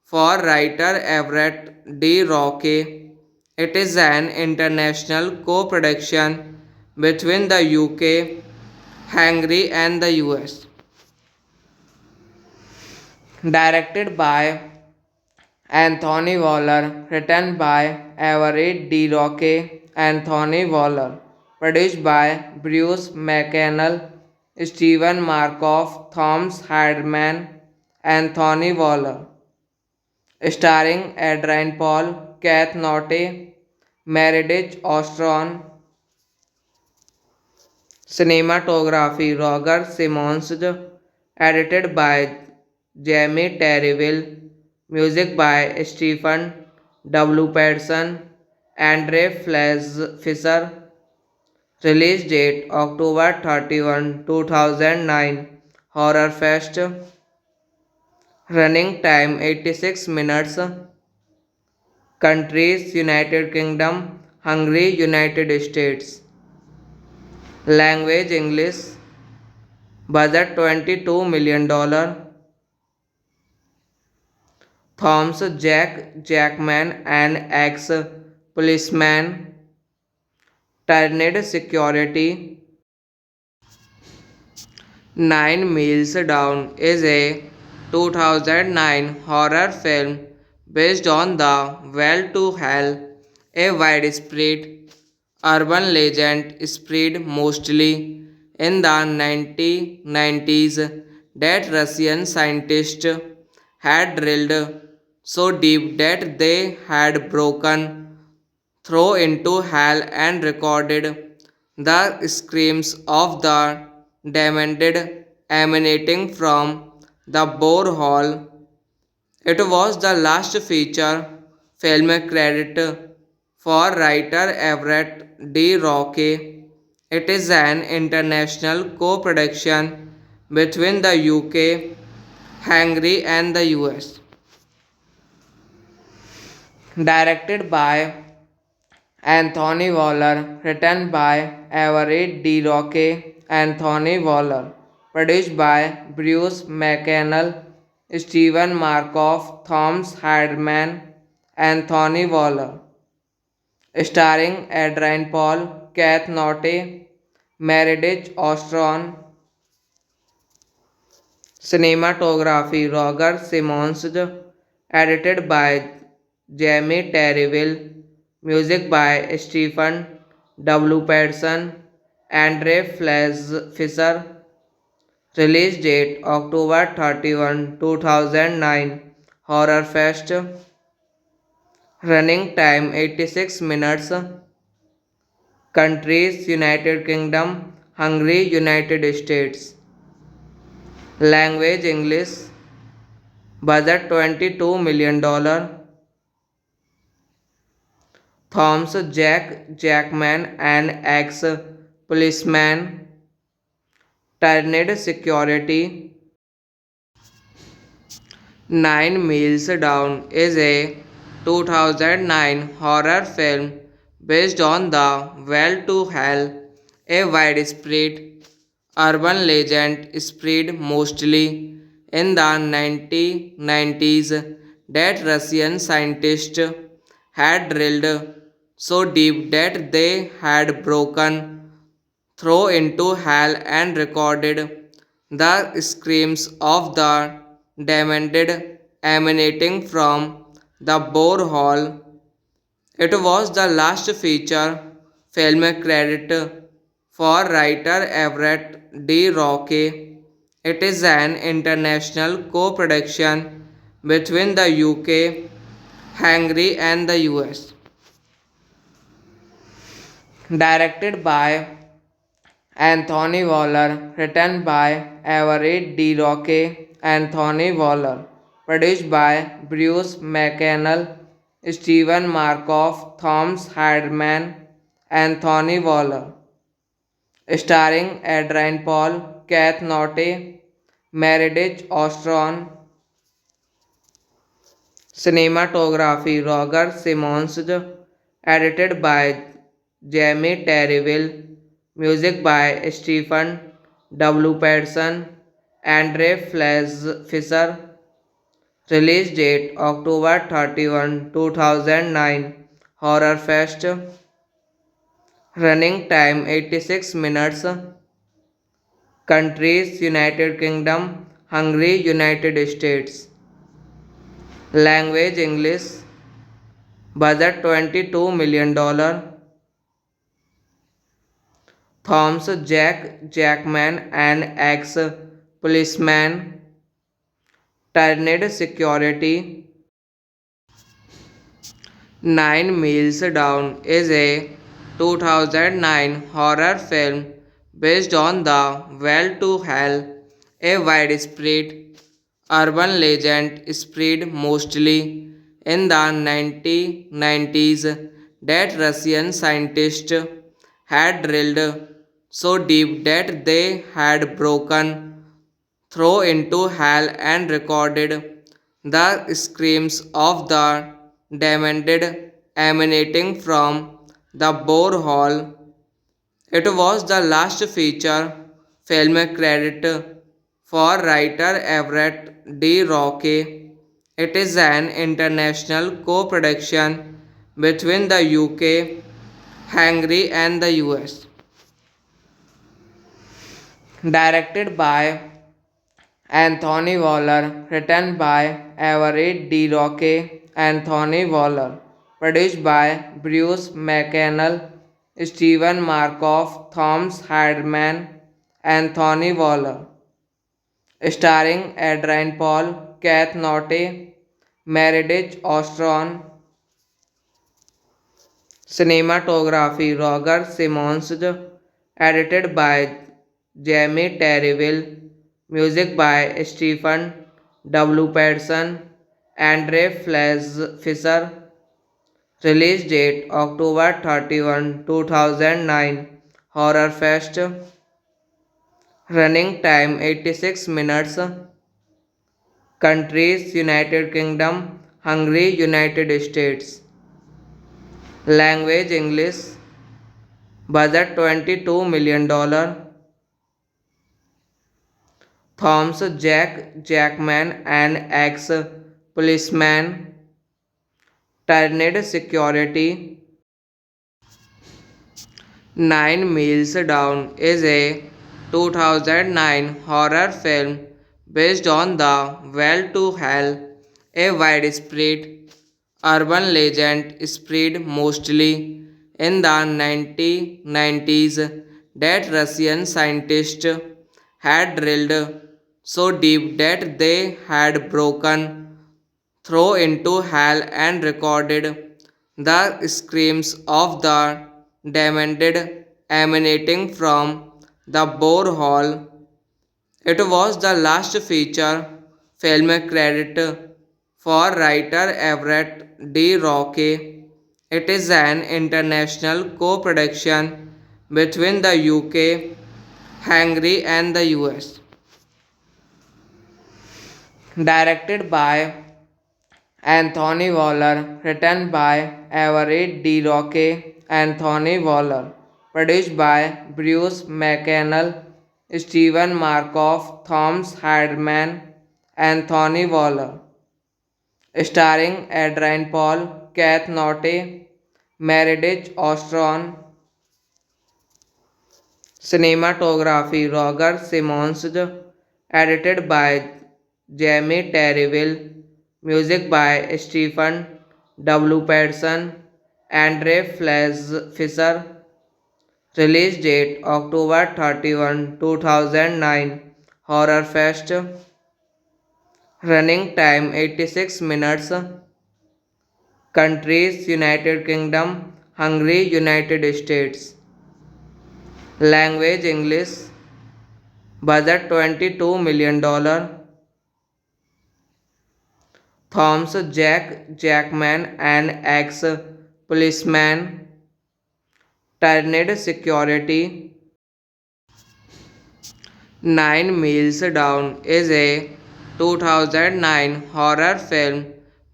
for writer Everett D. Roque. It is an international co-production between the UK, Hungary and the US. Directed by Anthony Waller, written by Everett D. Roque, Anthony Waller, produced by Bruce McConnell, Stephen Markov, Thomas Hardman, Anthony Waller, starring Adrian Paul, Kath Norte, Meredith Ostron, cinematography Roger Simmons, edited by Jamie Terryville, music by Stephen W. Patterson, Andre Fisher, release date October 31, 2009, Horror Fest. Running time 86 minutes. Countries: United Kingdom, Hungary, United States. Language: English. Budget $22 million. Thomas Jack Jackman, an ex-policeman, turned security. Nine Miles Down is a 2009 horror film based on the Well to Hell, a widespread urban legend spread mostly in the 1990s that Russian scientists had drilled so deep that they had broken through into hell and recorded the screams of the damned emanating from the borehole. It was the last feature film credit for writer Everett D. Roque. It is an international co-production between the UK, Hungary and the US. Directed by Anthony Waller, written by Everett D. Roque, Anthony Waller, produced by Bruce McConnell, Stephen Markov, Thomas Hardman, Anthony Waller, starring Adrian Paul, Kath Norte, Meredith Ostron, cinematography Roger Simmons, edited by Jamie Terryville, music by Stephen W. Patterson, Andre Fisher, release date October 31, 2009, Horror Fest, running time 86 minutes, countries: United Kingdom, Hungary, United States, language: English, budget $22 million. Thomas Jack Jackman, an ex-policeman, turned security. Nine Miles Down is a 2009 horror film based on the Well to Hell, a widespread urban legend spread mostly in the 1990s that Russian scientists had drilled so deep that they had broken through into hell and recorded the screams of the damned emanating from the borehole. It was the last feature film credit for writer Everett D. Roque. It is an international co-production between the UK, Hungary and the US. Directed by Anthony Waller, written by Everett D. Roque, Anthony Waller, produced by Bruce McConnell, Stephen Markov, Thomas Hardman, Anthony Waller, starring Adrian Paul, Kath Norte, Meredith Ostron, cinematography Roger Simmons, edited by Jamie Terryville, music by Stephen W. Patterson, Andre Fisher, release date October 31, 2009, Horror Fest, running time 86 minutes, countries: United Kingdom, Hungary, United States, language: English, budget $22 million. Thomas Jack Jackman, an ex-policeman, turned security. Nine Miles Down is a 2009 horror film based on the Well to Hell, a widespread urban legend spread mostly in the 1990s that Russian scientists had drilled so deep that they had broken thrown into hell and recorded the screams of the damned emanating from the borehole. It was the last feature film credit for writer Everett D. Roque. It is an international co-production between the UK, Hungary and the US. Directed by Anthony Waller, written by Everett D. Roque, Anthony Waller, produced by Bruce McConnell, Stephen Markov, Thomas Hardman, Anthony Waller, starring Adrian Paul, Kath Norte, Meredith Ostron, cinematography Roger Simmons, edited by Jamie Terryville, music by Stephen W. Patterson, Andre Fisher, release date October 31, 2009, Horror Fest, running time 86 minutes, countries United Kingdom, Hungary, United States, language English, budget $22 million, Thomas Jack Jackman, an ex-policeman, turned security. Nine Miles Down is a 2009 horror film based on the Well to Hell, a widespread urban legend spread mostly in the 1990s that Russian scientists had drilled so deep that they had broken through into hell and recorded the screams of the damned emanating from the borehole. It was the last feature film credit for writer Everett D. Roque. It is an international co-production between the UK, Hungary and the US. Directed by Anthony Waller, written by Everett D. Roque, Anthony Waller, produced by Bruce McConnell, Stephen Markov, Thomas Hardman, Anthony Waller, starring Adrian Paul, Kath Norte, Meredith Ostron, cinematography Roger Simmons, edited by Jamie Terryville, music by Stephen W. Patterson, Andre Fisher, release date October 31, 2009, Horror Fest, running time 86 minutes, countries United Kingdom, Hungary, United States, language English, budget $22 million, Thomas Jack Jackman, an ex-policeman, turned security. Nine Miles Down is a 2009 horror film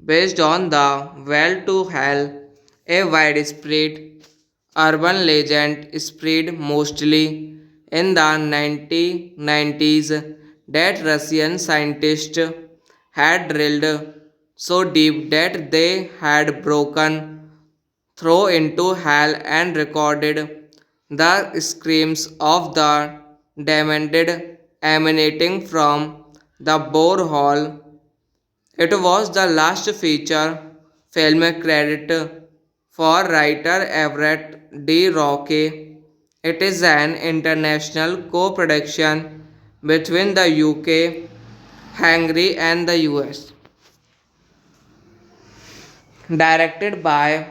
based on the Well to Hell, a widespread urban legend spread mostly in the 1990s that Russian scientists had drilled so deep that they had broken through into hell and recorded the screams of the damned emanating from the borehole. It was the last feature film credit for writer Everett D. Roque. It is an international co-production between the UK, Hungary and the US. Directed by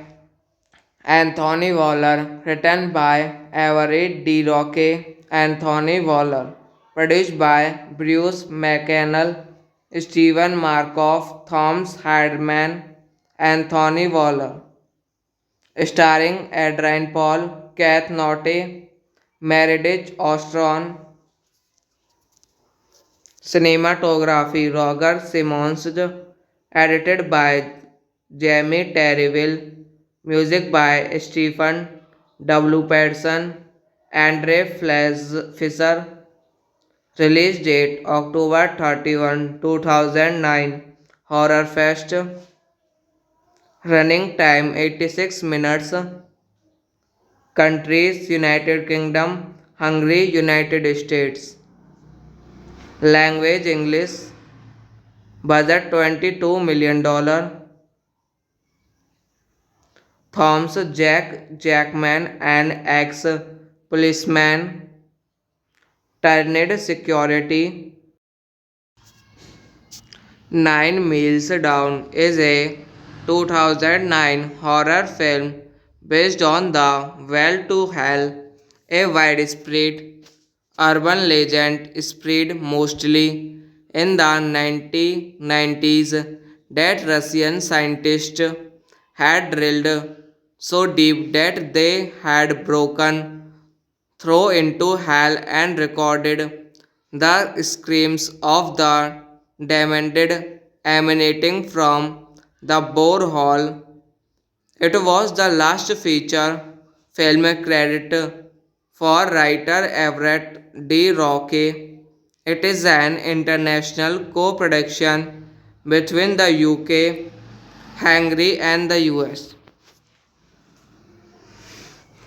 Anthony Waller, written by Everett D. Roque, Anthony Waller, produced by Bruce McConnell, Stephen Markov, Thomas Hardman, Anthony Waller, starring Adrian Paul, Kath Norte, Meredith Ostron, Cinematography Roger Simons, edited by Jamie Terryville, music by Stephen W. Patterson, Andre Fisher, release date October 31, 2009, Horror Fest, running time 86 minutes, countries United Kingdom, Hungary, United States, language English, budget $22 million, Thomas Jack Jackman, an ex-policeman, turned security. Nine Miles Down is a 2009 horror film based on the Well to Hell, a widespread urban legend spread mostly in the 1990s that Russian scientists had drilled so deep that they had broken through into hell and recorded the screams of the damned emanating from the borehole. It was the last feature film credit for writer Everett D. Roque. It is an international co-production between the UK, Hungary and the US.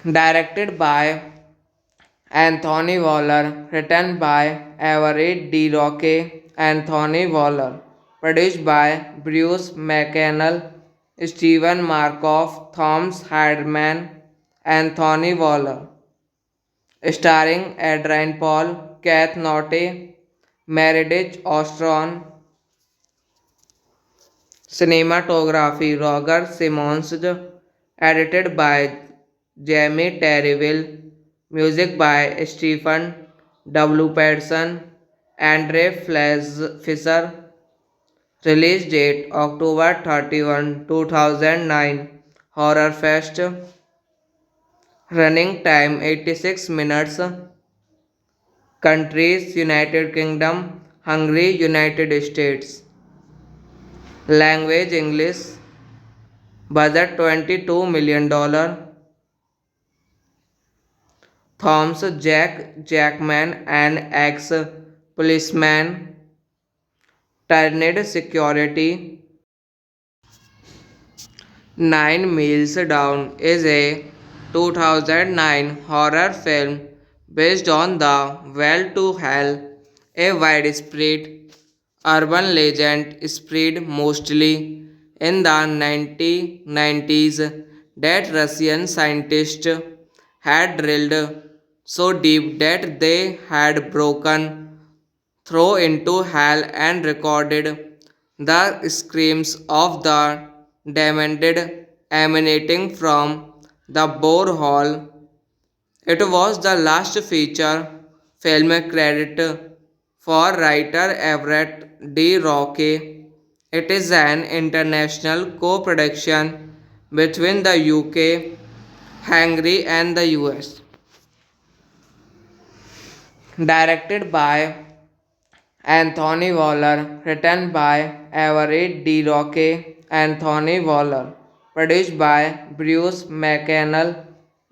Directed by Anthony Waller, written by Everett D. Roque, Anthony Waller, produced by Bruce McConnell, Stephen Markov, Thomas Hardman, Anthony Waller, starring Adrian Paul, Kath Norte, Meredith Ostron, cinematography Roger Simons, edited by Jamie Terryville, music by Stephen W. Patterson, Andre Fisher, release date October 31, 2009, Horror Fest, running time 86 minutes, countries United Kingdom, Hungary, United States, language English, budget $22 million, Thomas Jack Jackman, an ex-policeman, turned security. Nine Miles Down is a 2009 horror film based on the Well to Hell, a widespread urban legend spread mostly in the 1990s that Russian scientists had drilled so deep that they had broken through into hell and recorded the screams of the damned emanating from the borehole. It was the last feature film credit for writer Everett D. Roque. It is an international co-production between the UK, Hungary and the US. Directed by Anthony Waller, written by Everett D. Roque, Anthony Waller, produced by Bruce McConnell,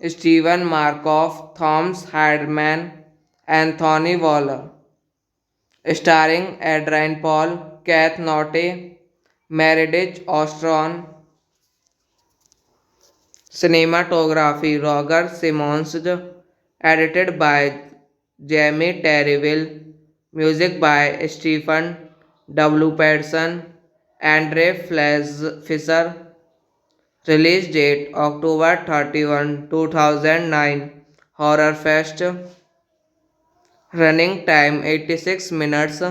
Stephen Markov, Thomas Hardman, Anthony Waller, starring Adrian Paul, Kath Norte, Meredith Ostron, cinematography Roger Simons, edited by Jamie Terryville, music by Stephen W. Patterson, Andre Fisher, release date October 31, 2009, Horror Fest, running time 86 minutes,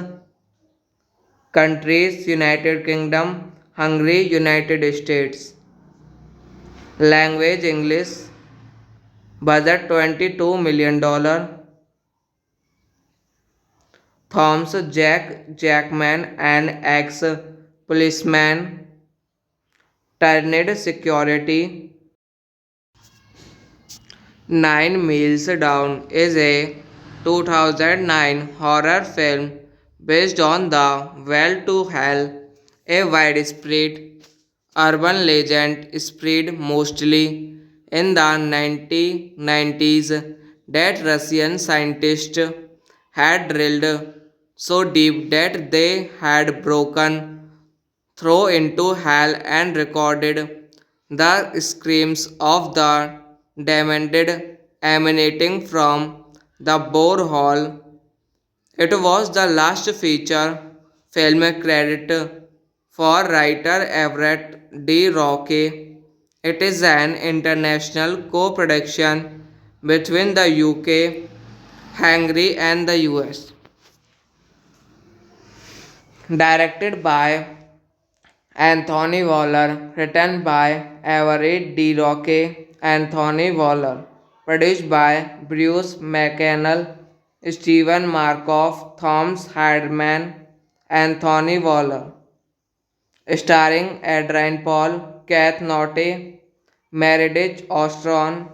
countries United Kingdom, Hungary, United States, language English, budget $22 million, Thomas Jack Jackman, an ex-policeman, turned security. Nine Miles Down is a 2009 horror film based on the well to hell, a widespread urban legend spread mostly in the 1990s that Russian scientists had drilled so deep that they had broken through into hell and recorded the screams of the damned emanating from the borehole. It was the last feature film credit for writer Everett D. Roque. It is an international co-production between the UK, Hungary and the US. Directed by Anthony Waller, written by Everett D. Roque, Anthony Waller, produced by Bruce McConnell, Stephen Markov, Thomas Hardman, Anthony Waller, starring Adrian Paul, Kath Norte, Meredith Ostron,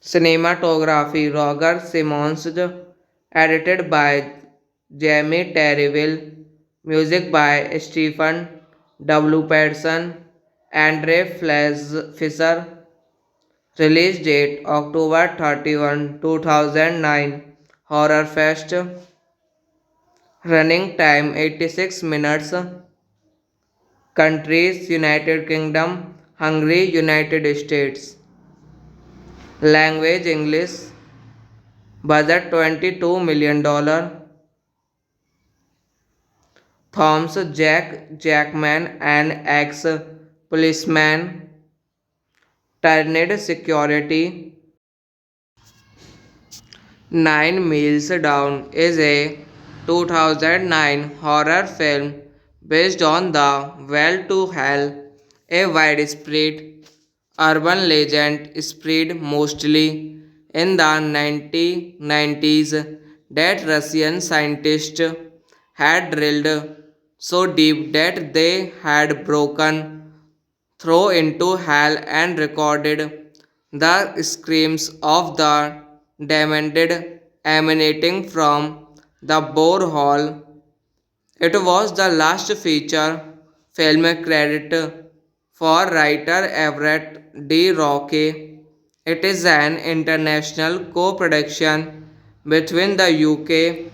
cinematography Roger Simmons, edited by Jamie Terryville, music by Stephen W. Patterson, Andre Fisher, release date October 31, 2009, Horror Fest, running time 86 minutes, countries United Kingdom, Hungary, United States, language English, budget $22 million, Thomas Jack Jackman, an ex-policeman, turned security. Nine Miles Down is a 2009 horror film based on the Well to Hell, a widespread urban legend spread mostly in the 1990s that Russian scientists had drilled so deep that they had broken through into hell and recorded the screams of the damned emanating from the borehole. It was the last feature film credit for writer Everett D. Roque. It is an international co-production between the UK,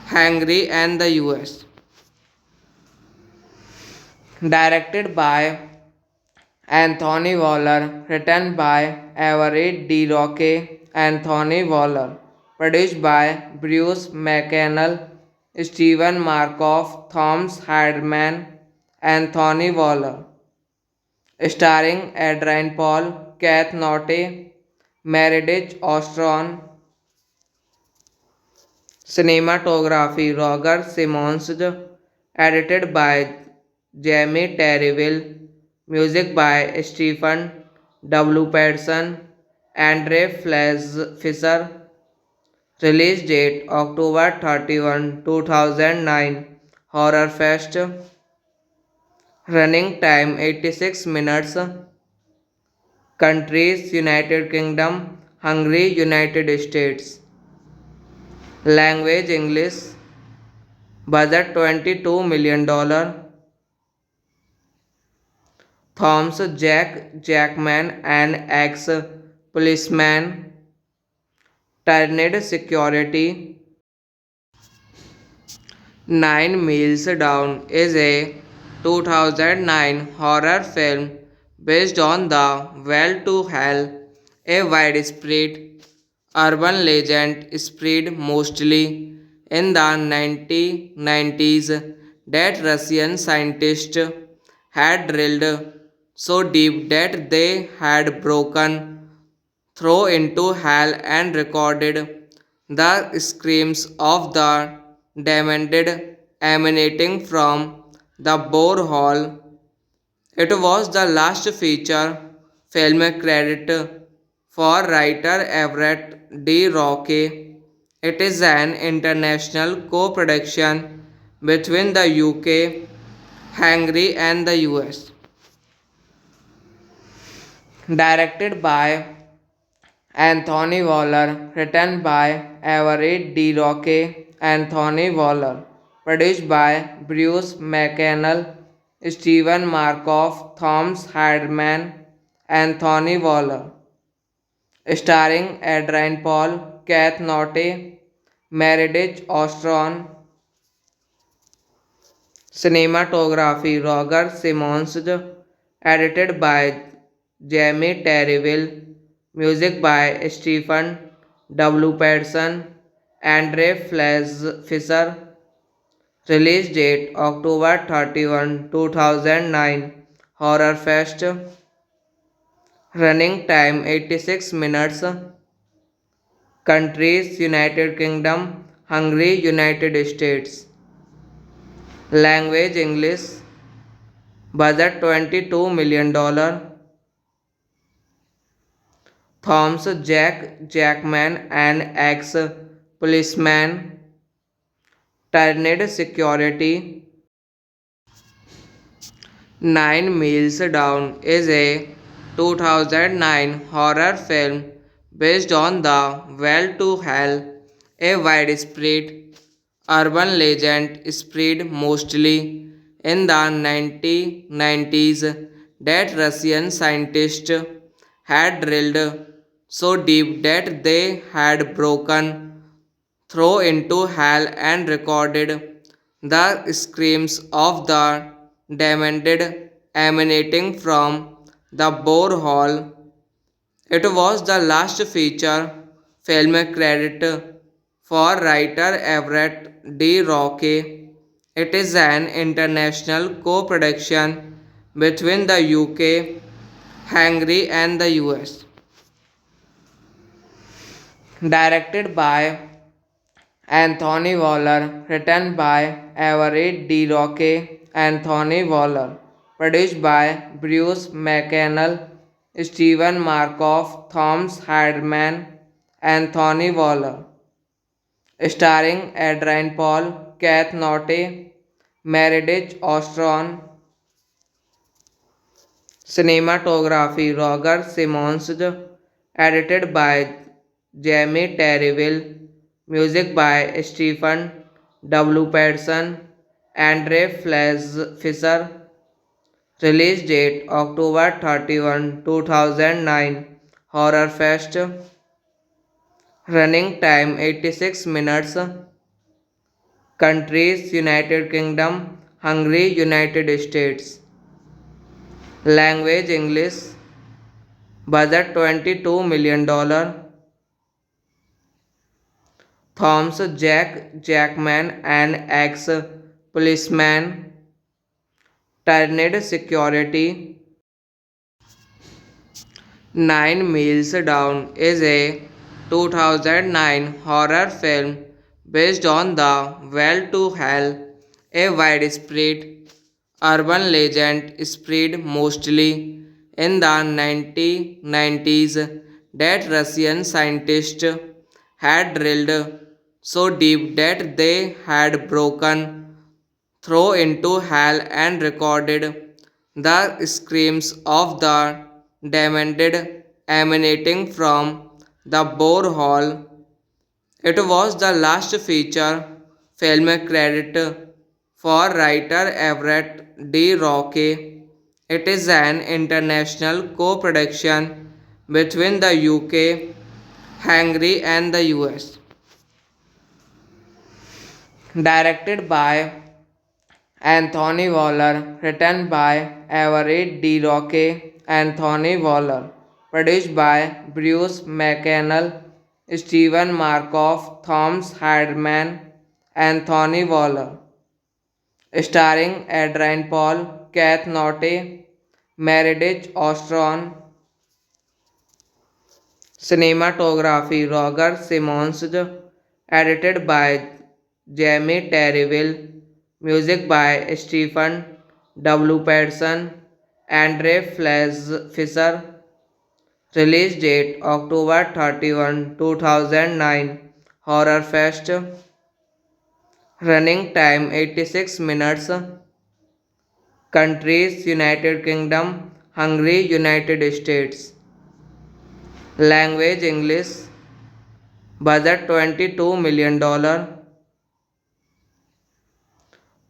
Hungary and the US. Directed by Anthony Waller, written by Everett D. Roque, Anthony Waller, produced by Bruce McConnell, Stephen Markov, Thomas Hardman, Anthony Waller, starring Adrian Paul, Kath Norte, Meredith Ostron, cinematography Roger Simmons, edited by Jamie Terryville, music by Stephen W. Patterson, Andre Fisher, release date October 31, 2009, Horror Fest, running time 86 minutes, countries United Kingdom, Hungary, United States, language English, budget $22 million, Thomas Jack Jackman, an ex-policeman, turned security. Nine Miles Down is a 2009 horror film based on the Well to Hell, a widespread urban legend spread mostly in the 1990s that Russian scientists had drilled so deep that they had broken through into hell and recorded the screams of the damned emanating from the borehole. It was the last feature film credit for writer Everett D. Roque. It is an international co-production between the UK, Hungary and the US. Directed by Anthony Waller, written by Everett D. Roque, Anthony Waller. Produced by Bruce McConnell, Stephen Markov, Thomas Hardman, Anthony Waller. Starring Adrian Paul, Kath Norte, Meredith Ostron. Cinematography Roger Simmons. Edited by Jamie Terryville. Music by Stephen W. Patterson, Andre Fisher. Release date October 31, 2009. Horror Fest. Running time 86 minutes. Countries United Kingdom, Hungary, United States. Language English. Budget $22 million. Thomas Jack Jackman, an ex-policeman, turned security. Nine Miles Down is a 2009 horror film based on the Well to Hell, a widespread urban legend spread mostly in the 1990s that Russian scientists had drilled so deep that they had broken through into hell and recorded the screams of the damned emanating from the borehole. It was the last feature film credit for writer Everett D. Roque. It is an international co-production between the UK, Hungary and the US. Directed by Anthony Waller, written by Everett D. Roque, Anthony Waller, produced by Bruce McConnell, Stephen Markov, Thomas Hardman, Anthony Waller, starring Adrian Paul, Kath Norte, Meredith Ostron. Cinematography Roger Simmons. Edited by Jamie Terryville. Music by Stephen W. Patterson, Andre Fisher. Release date October 31, 2009. Horror Fest. Running time 86 minutes. Countries United Kingdom, Hungary, United States. Language English. Budget $22 million. Thomas Jack Jackman, an ex-policeman, turned security. Nine Miles Down is a 2009 horror film based on the Well to Hell, a widespread urban legend spread mostly in the 1990s that Russian scientists had drilled so deep that they had broken through into hell and recorded the screams of the damned emanating from the borehole. It was the last feature film credit for writer Everett D. Roque. It is an international co-production between the UK, Hungary and the US. Directed by Anthony Waller, written by Everett D. Roque, Anthony Waller, produced by Bruce McConnell, Stephen Markov, Thomas Hardman, Anthony Waller, starring Adrian Paul, Kath Norte, Meredith Ostron. Cinematography Roger Simmons. Edited by Jamie Terryville. Music by Stephen W. Patterson, Andre Fisher. Release date October 31, 2009. Horror Fest. Running time 86 minutes. Countries United Kingdom, Hungary, United States. Language English. Budget $22 million.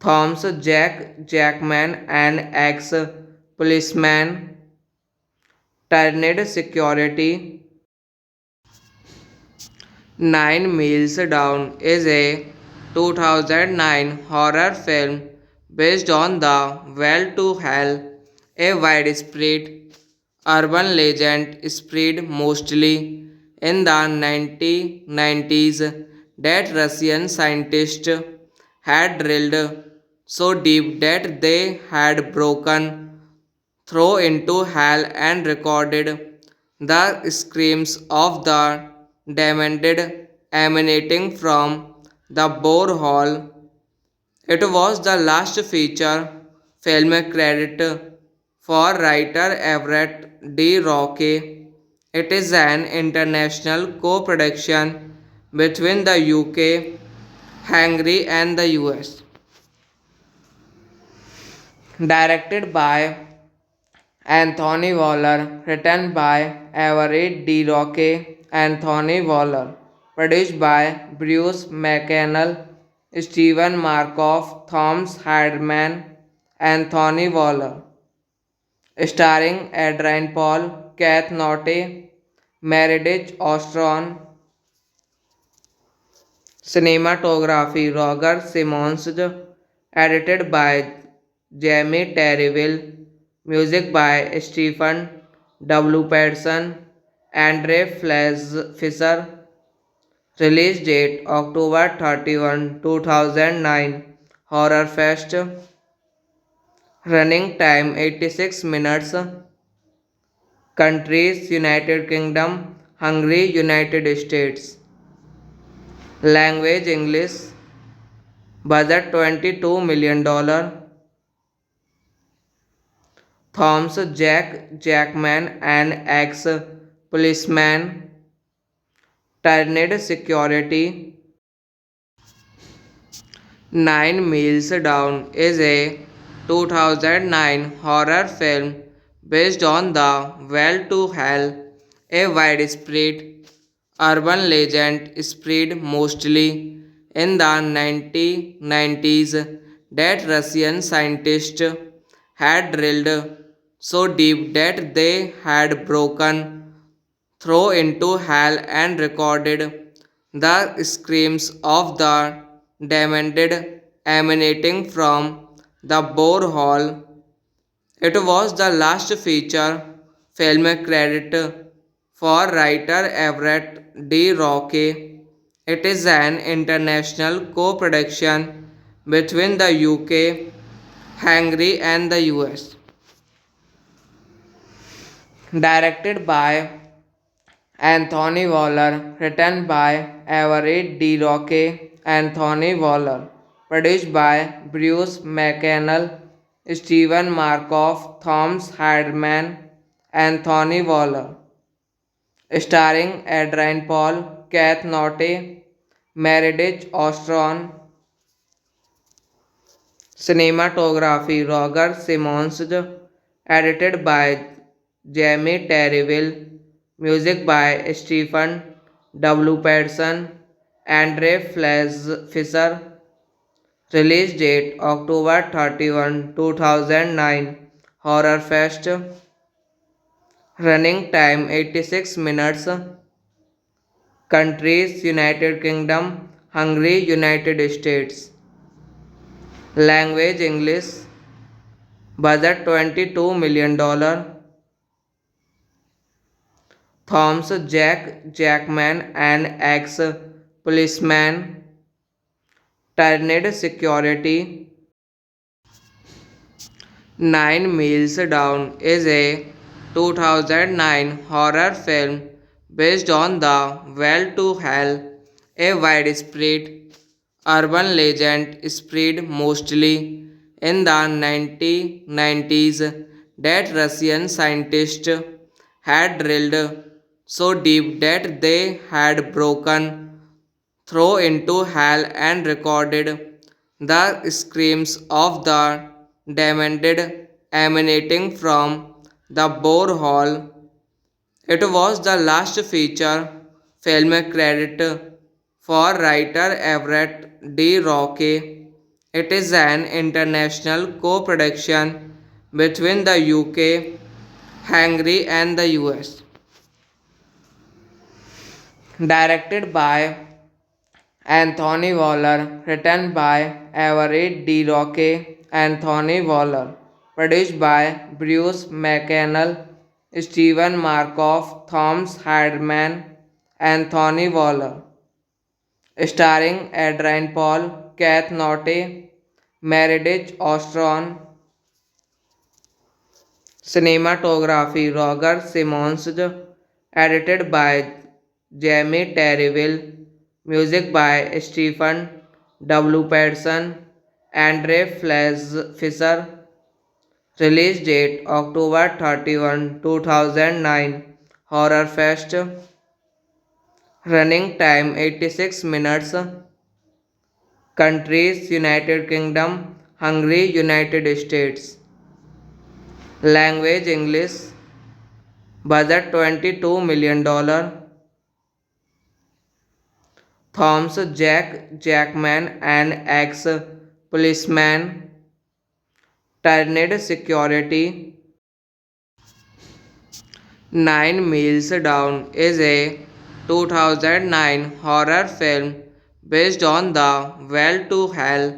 Thomas Jack Jackman, an ex-policeman turned security. Nine Miles Down is a 2009 horror film based on the Well to Hell, a widespread urban legend spread mostly in the 1990s that Russian scientists had drilled so deep that they had broken through into hell and recorded the screams of the damned emanating from the borehole. It was the last feature film credit for writer Everett D. Roque. It is an international co-production between the UK, Hungary and the US. Directed by Anthony Waller, written by Everett D. Roque, Anthony Waller, produced by Bruce McConnell, Stephen Markov, Thomas Hardman, Anthony Waller, starring Adrian Paul, Kath Norte, Meredith Ostron, cinematography Roger Simmons, edited by Jamie Terryville, music by Stephen W. Patterson, Andre Fisher, release date October 31, 2009, Horror Fest, running time 86 minutes, countries United Kingdom, Hungary, United States, language English, budget $22 million. Thomas Jack Jackman, an ex-policeman turned security. Nine Miles Down is a 2009 horror film based on the Well to Hell, a widespread urban legend spread mostly in the 1990s that Russian scientists had drilled so deep that they had broken through into hell and recorded the screams of the damned emanating from the borehole. It was the last feature film credit for writer Everett D. Roque. It is an international co-production between the UK, Hungary and the US. Directed by Anthony Waller, written by Everett D. Roque, Anthony Waller, produced by Bruce McConnell, Stephen Markov, Thomas Hardman, Anthony Waller, starring Adrian Paul, Kath Norte, Meredith Ostron, cinematography Roger Simmons, edited by Jamie Terryville, music by Stephen W. Patterson, Andre Fisher, release date October 31, 2009, Horror Fest, running time 86 minutes, countries United Kingdom, Hungary, United States, language English, budget $22 million. Thomas Jack Jackman, an ex-policeman turned security. Nine Miles Down is a 2009 horror film based on the Well to Hell, a widespread urban legend spread mostly in the 1990s that Russian scientists had drilled so deep that they had broken through into hell and recorded the screams of the damned emanating from the borehole. It was the last feature film credit for writer Everett D. Roque. It is an international co-production between the UK, Hungary and the US. Directed by Anthony Waller, written by Everett D. Roque, Anthony Waller, produced by Bruce McConnell, Stephen Markov, Thomas Hardman, Anthony Waller, starring Adrian Paul, Kath Norte, Meredith Ostron, cinematography Roger Simmons, edited by Jamie Terryville, music by Stephen W. Patterson, Andre Fisher, release date October 31, 2009, Horror Fest, running time 86 minutes, countries United Kingdom, Hungary, United States, language English, budget $22 million, Thomas Jack Jackman, an ex-policeman, turned security. Nine Miles Down is a 2009 horror film based on the Well to Hell,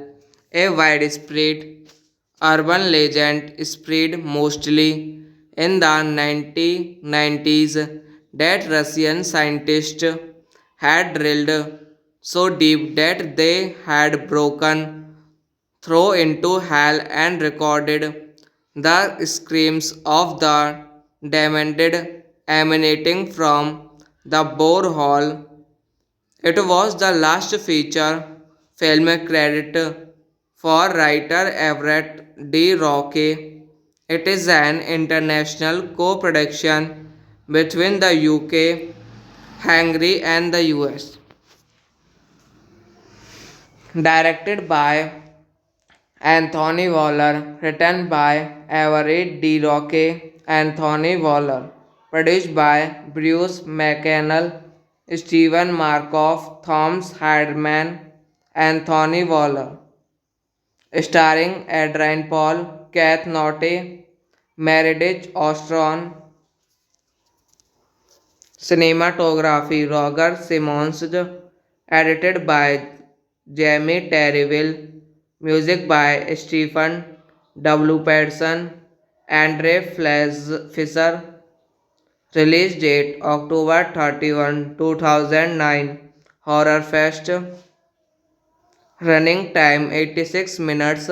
a widespread urban legend spread mostly in the 1990s that Russian scientists had drilled so deep that they had broken through into hell and recorded the screams of the damned emanating from the borehole. It was the last feature film credit for writer Everett D. Roque. It is an international co-production between the UK, Hungary and the US. Directed by Anthony Waller, written by Everett D. Roque, Anthony Waller, produced by Bruce McConnell, Stephen Markov, Thomas Hardman, Anthony Waller, starring Adrian Paul, Kath Norte, Meredith Ostron, cinematography Roger Simmons, edited by Jamie Terryville, music by Stephen W. Patterson, Andre Fisher, release date October 31, 2009, Horror Fest, running time 86 minutes,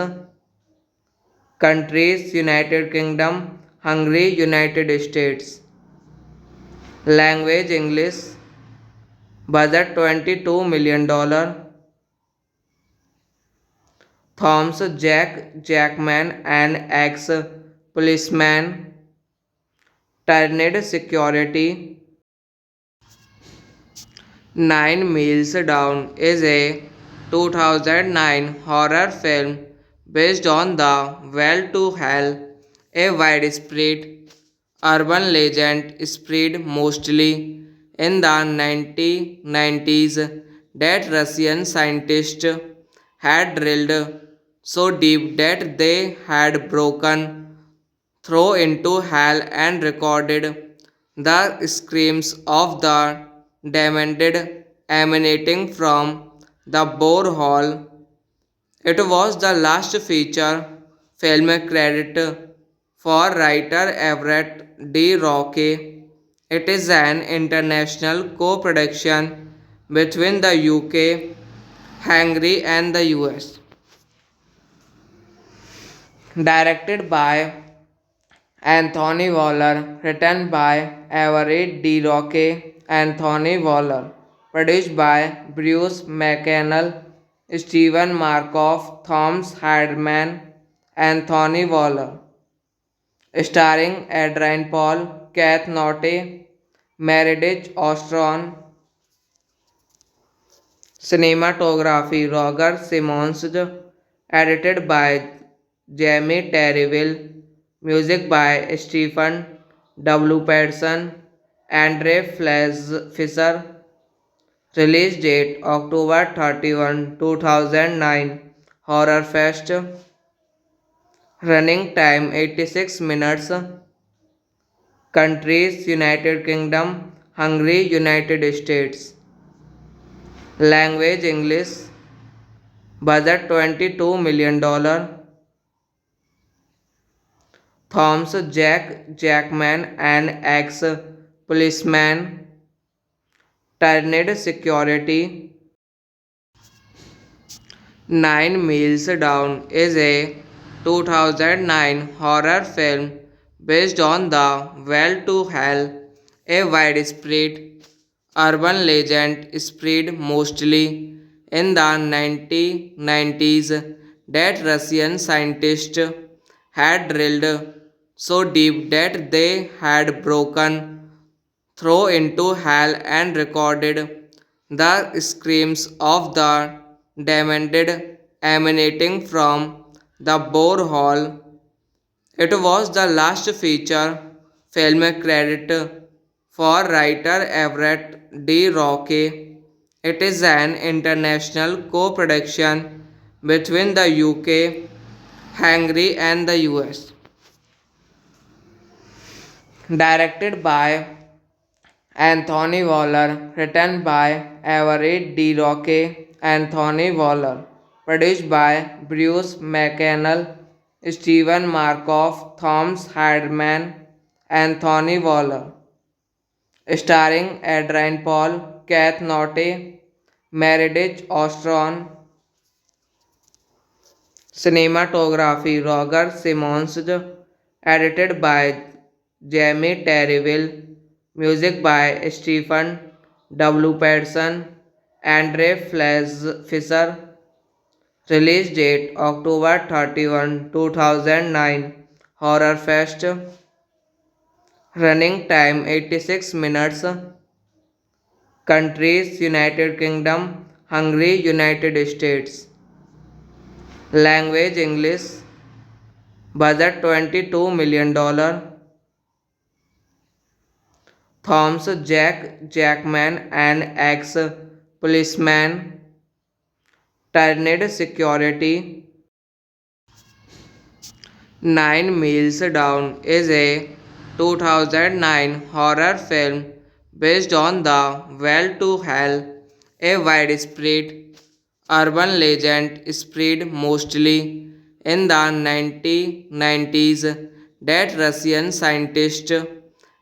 countries United Kingdom, Hungary, United States, language English, budget $22 million, Thomas Jack Jackman, an ex-policeman, turned security. Nine Miles Down is a 2009 horror film based on the Well to Hell, a widespread urban legend spread mostly in the 1990s that Russian scientists had drilled so deep that they had broken through into hell and recorded the screams of the damned emanating from the borehole. It was the last feature film credit for writer Everett D. Roque. It is an international co-production between the UK, Hungary and the US. Directed by Anthony Waller, written by Everett D. Roque, Anthony Waller, produced by Bruce McConnell, Stephen Markov, Thomas Hardman, Anthony Waller, starring Adrian Paul, Kath Norte, Meredith Ostron, cinematography Roger Simmons, edited by Jamie Terryville, music by Stephen W. Patterson, Andre Fisher, release date October 31, 2009, Horror Fest. Running time 86 minutes. Countries: United Kingdom, Hungary, United States. Language: English. Budget $22 million. Thomas Jack Jackman, an ex-policeman, turned security. Nine Miles Down is a 2009 horror film based on the Well to Hell, a widespread urban legend spread mostly in the 1990s that Russian scientists had drilled so deep that they had broken through into hell and recorded the screams of the damned emanating from the borehole. It was the last feature film credit for writer Everett D. Roque. It is an international co-production between the UK, Hungary and the US. Directed by Anthony Waller, written by Everett D. Roque, Anthony Waller, produced by Bruce McConnell, Stephen Markov, Thomas Hardman, Anthony Waller, starring Adrian Paul, Kath Norte, Meredith Ostron, cinematography Roger Simmons, edited by Jamie Terryville, music by Stephen W. Patterson, Andre Fisher, release date October 31, 2009, Horror Fest, running time 86 minutes, countries: United Kingdom, Hungary, United States, language: English, budget $22 million. Thomas Jackman, an ex-policeman, turned security. Nine Miles Down is a 2009 horror film based on the Well to Hell, a widespread urban legend spread mostly in the 1990s that Russian scientists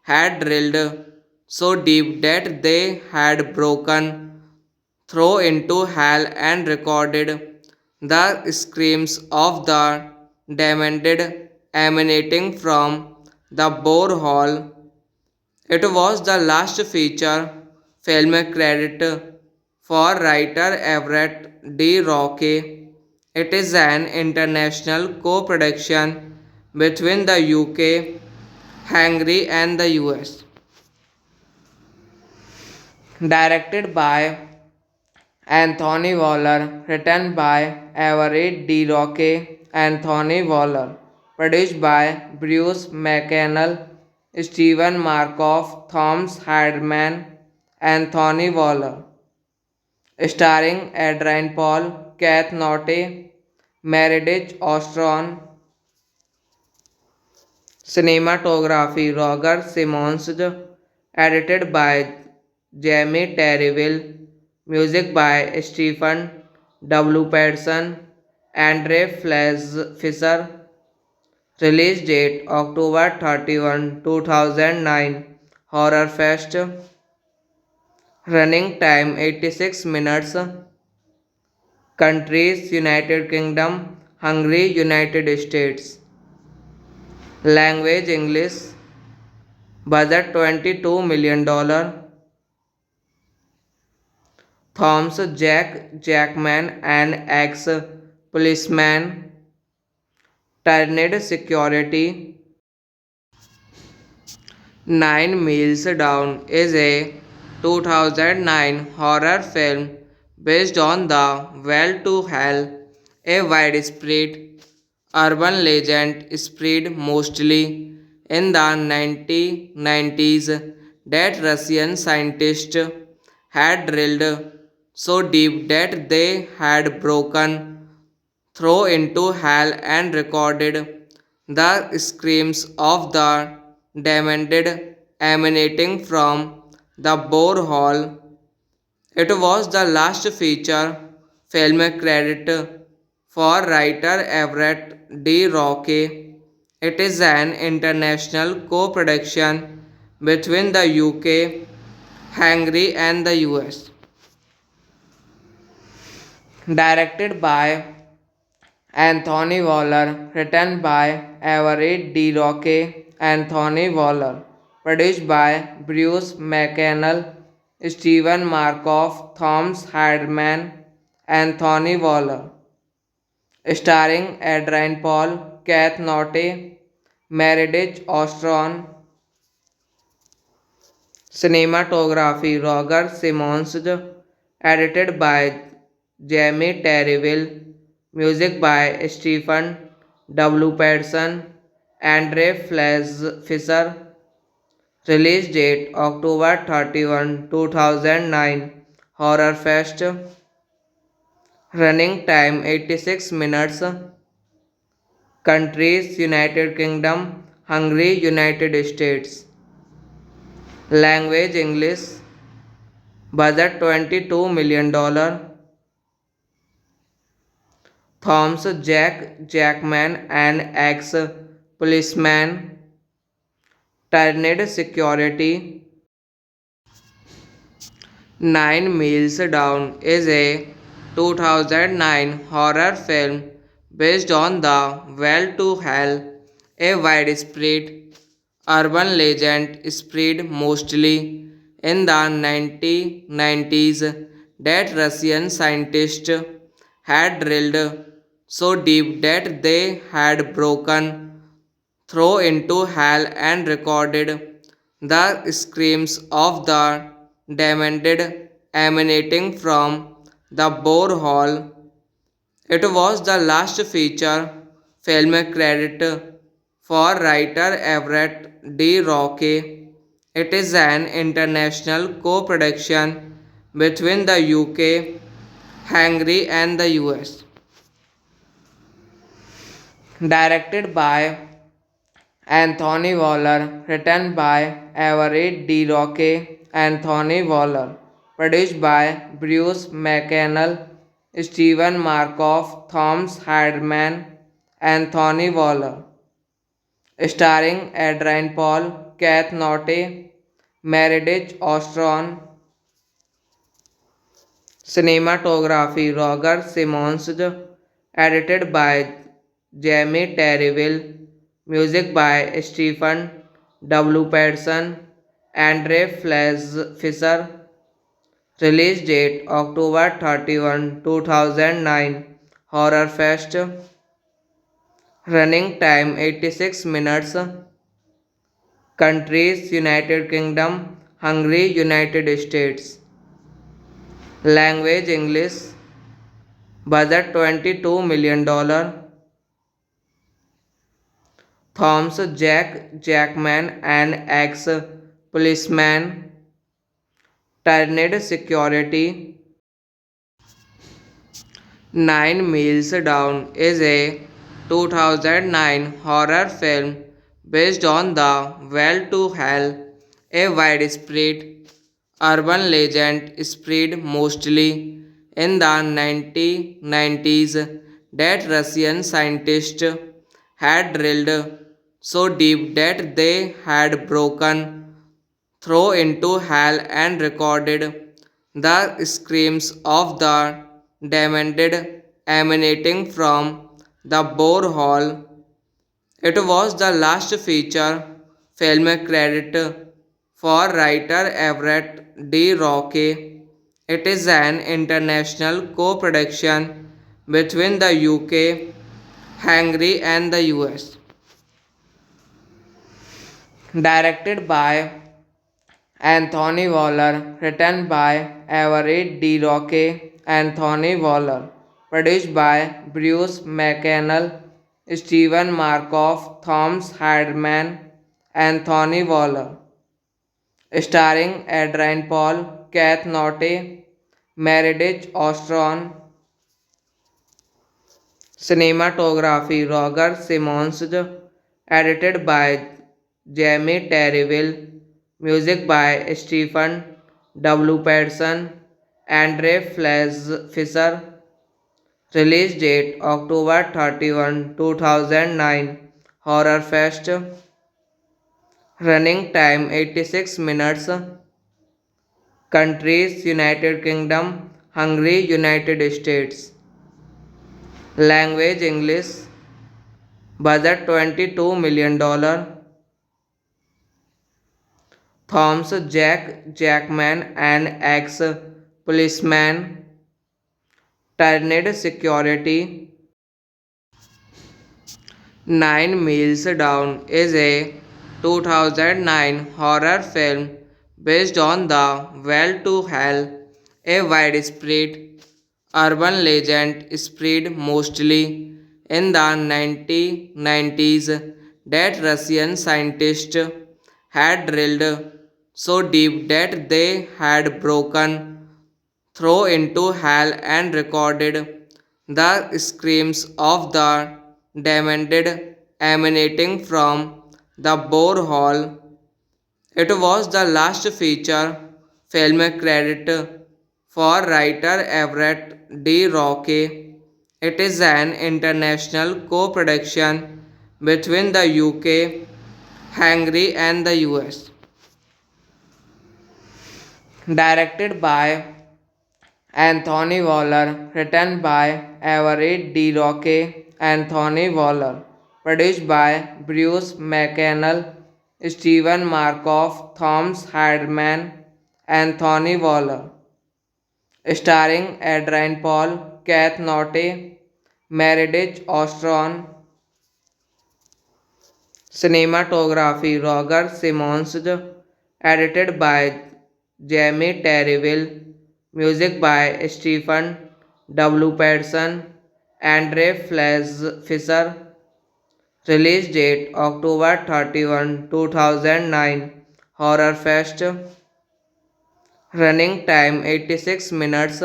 had drilled so deep that they had broken through into hell and recorded the screams of the damned emanating from the borehole. It was the last feature film credit for writer Everett D. Roque. It is an international co-production between the UK, Hungary and the US. Directed by Anthony Waller, written by Everett D. Roque, Anthony Waller, produced by Bruce McConnell, Stephen Markov, Thomas Hardman, Anthony Waller, starring Adrian Paul, Kath Norte, Meredith Ostron, cinematography Roger Simmons, edited by Jamie Terryville, music by Stephen W. Patterson, Andre Fisher, release date October 31, 2009, Horror Fest, running time 86 minutes, countries: United Kingdom, Hungary, United States, language: English, budget $22 million. Thomas Jackman, an ex-policeman, turned security. Nine Miles Down is a 2009 horror film based on the Well to Hell, a widespread urban legend spread mostly in the 1990s that Russian scientists had drilled so deep that they had broken thrown into hell and recorded the screams of the damned emanating from the borehole. It was the last feature film credit for writer Everett D. Roque. It is an international co-production between the UK, Hungary and the US. Directed by Anthony Waller, written by Everett D. Roque, Anthony Waller, produced by Bruce McConnell, Stephen Markov, Thomas Hardman, Anthony Waller, starring Adrian Paul, Kath Norte, Meredith Ostron, cinematography Roger Simmons, edited by Jamie Terryville, music by Stephen W. Patterson, Andre Fisher, release date October 31, 2009, Horror Fest, running time 86 minutes, countries United Kingdom, Hungary, United States, language English, budget $22 million, Thomas Jack Jackman, an ex-policeman, turned security. Nine Miles Down is a 2009 horror film based on the Well to Hell, a widespread urban legend spread mostly in the 1990s that Russian scientists had drilled so deep that they had broken through into hell and recorded the screams of the damned emanating from the borehole. It was the last feature film credit for writer Everett D. Roque. It is an international co-production between the UK, Hungary and the US. Directed by Anthony Waller, written by Everett D. Roque, Anthony Waller, produced by Bruce McConnell, Stephen Markov, Thomas Hardman, Anthony Waller, starring Adrian Paul, Kath Norte, Meredith Ostron, cinematography Roger Simmons, edited by Jamie Terryville, music by Stephen W. Patterson, Andre Fisher, release date October 31, 2009, Horror Fest, running time 86 minutes, countries United Kingdom, Hungary, United States, language English, budget $22 million, Thomas Jack Jackman, an ex-policeman, turned security. Nine Miles Down is a 2009 horror film based on the Well to Hell, a widespread urban legend spread mostly in the 1990s that Russian scientists had drilled so deep that they had broken through into hell and recorded the screams of the damned emanating from the borehole. It was the last feature film credit for writer Everett D. Roque. It is an international co-production between the UK, Hungary and the US. Directed by Anthony Waller, written by Everett D. Roque, Anthony Waller, produced by Bruce McConnell, Stephen Markov, Thomas Hardman, Anthony Waller, starring Adrian Paul, Kath Norte, Meredith Ostron, Cinematography Roger Simons, edited by Jamie Terriville, music by Stephen W. Patterson, Andre Fisher, release date October 31, 2009, Horror Fest, running time 86 minutes, countries United Kingdom, Hungary, United States, language English, budget $22 million, Thomas Jack Jackman, an ex-policeman, turned security. Nine Miles Down is a 2009 horror film based on the Well to Hell, a widespread urban legend spread mostly in the 1990s that Russian scientists had drilled so deep that they had broken through into hell and recorded the screams of the damned emanating from the borehole. It was the last feature film credit for writer Everett D. Roque. It is an international co-production between the UK, Hungary and the US. Directed by Anthony Waller, written by Everett D. Roque, Anthony Waller, produced by Bruce McConnell, Stephen Markov, Thomas Hardman, Anthony Waller, starring Adrian Paul, Kath Norte, Meredith Ostron, cinematography Roger Simons, edited by Jamie Terriville, music by Stephen W. Patterson, Andre Fisher, release date October 31, 2009, Horror Fest, running time 86 minutes,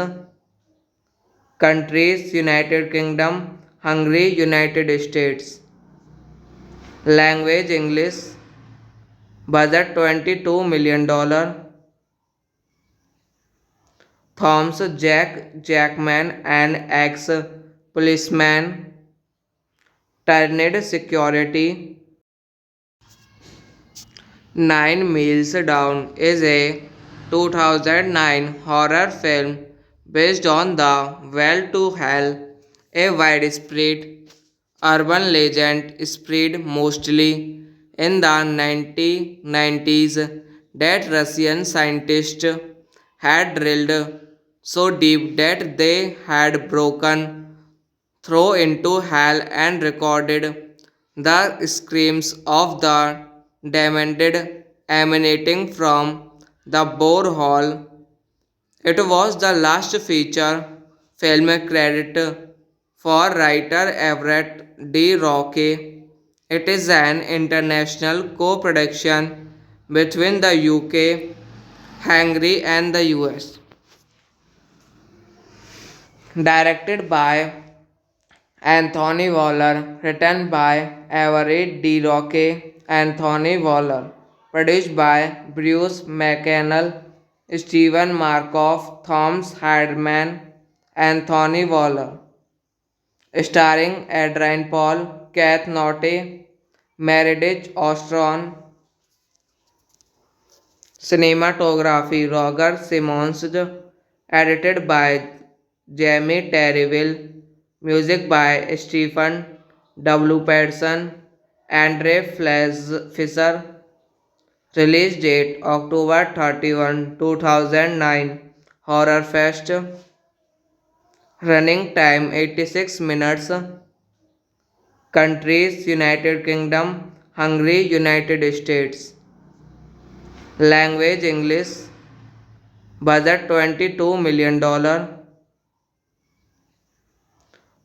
countries United Kingdom, Hungary, United States, language English, budget $22 million, Thomas Jack Jackman, an ex-policeman, turned security. Nine Miles Down is a 2009 horror film based on the Well to Hell, a widespread urban legend spread mostly in the 1990s that Russian scientists had drilled so deep that they had broken through into hell and recorded the screams of the damned emanating from the borehole. It was the last feature film credit for writer Everett D. Roque. It is an international co-production between the UK, Hungary and the US. Directed by Anthony Waller, written by Everett D. Roque, Anthony Waller, produced by Bruce McConnell, Stephen Markov, Thomas Hardman, Anthony Waller, starring Adrian Paul, Kath Norte, Meredith Ostron, cinematography Roger Simons, edited by Jamie Terriville, music by Stephen W. Patterson, Andre Fisher, release date October 31, 2009, Horror Fest, running time 86 minutes, countries United Kingdom, Hungary, United States, language English, budget $22 million,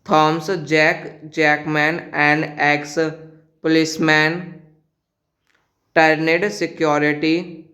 Thomas Jack Jackman, an ex-policeman, turned security.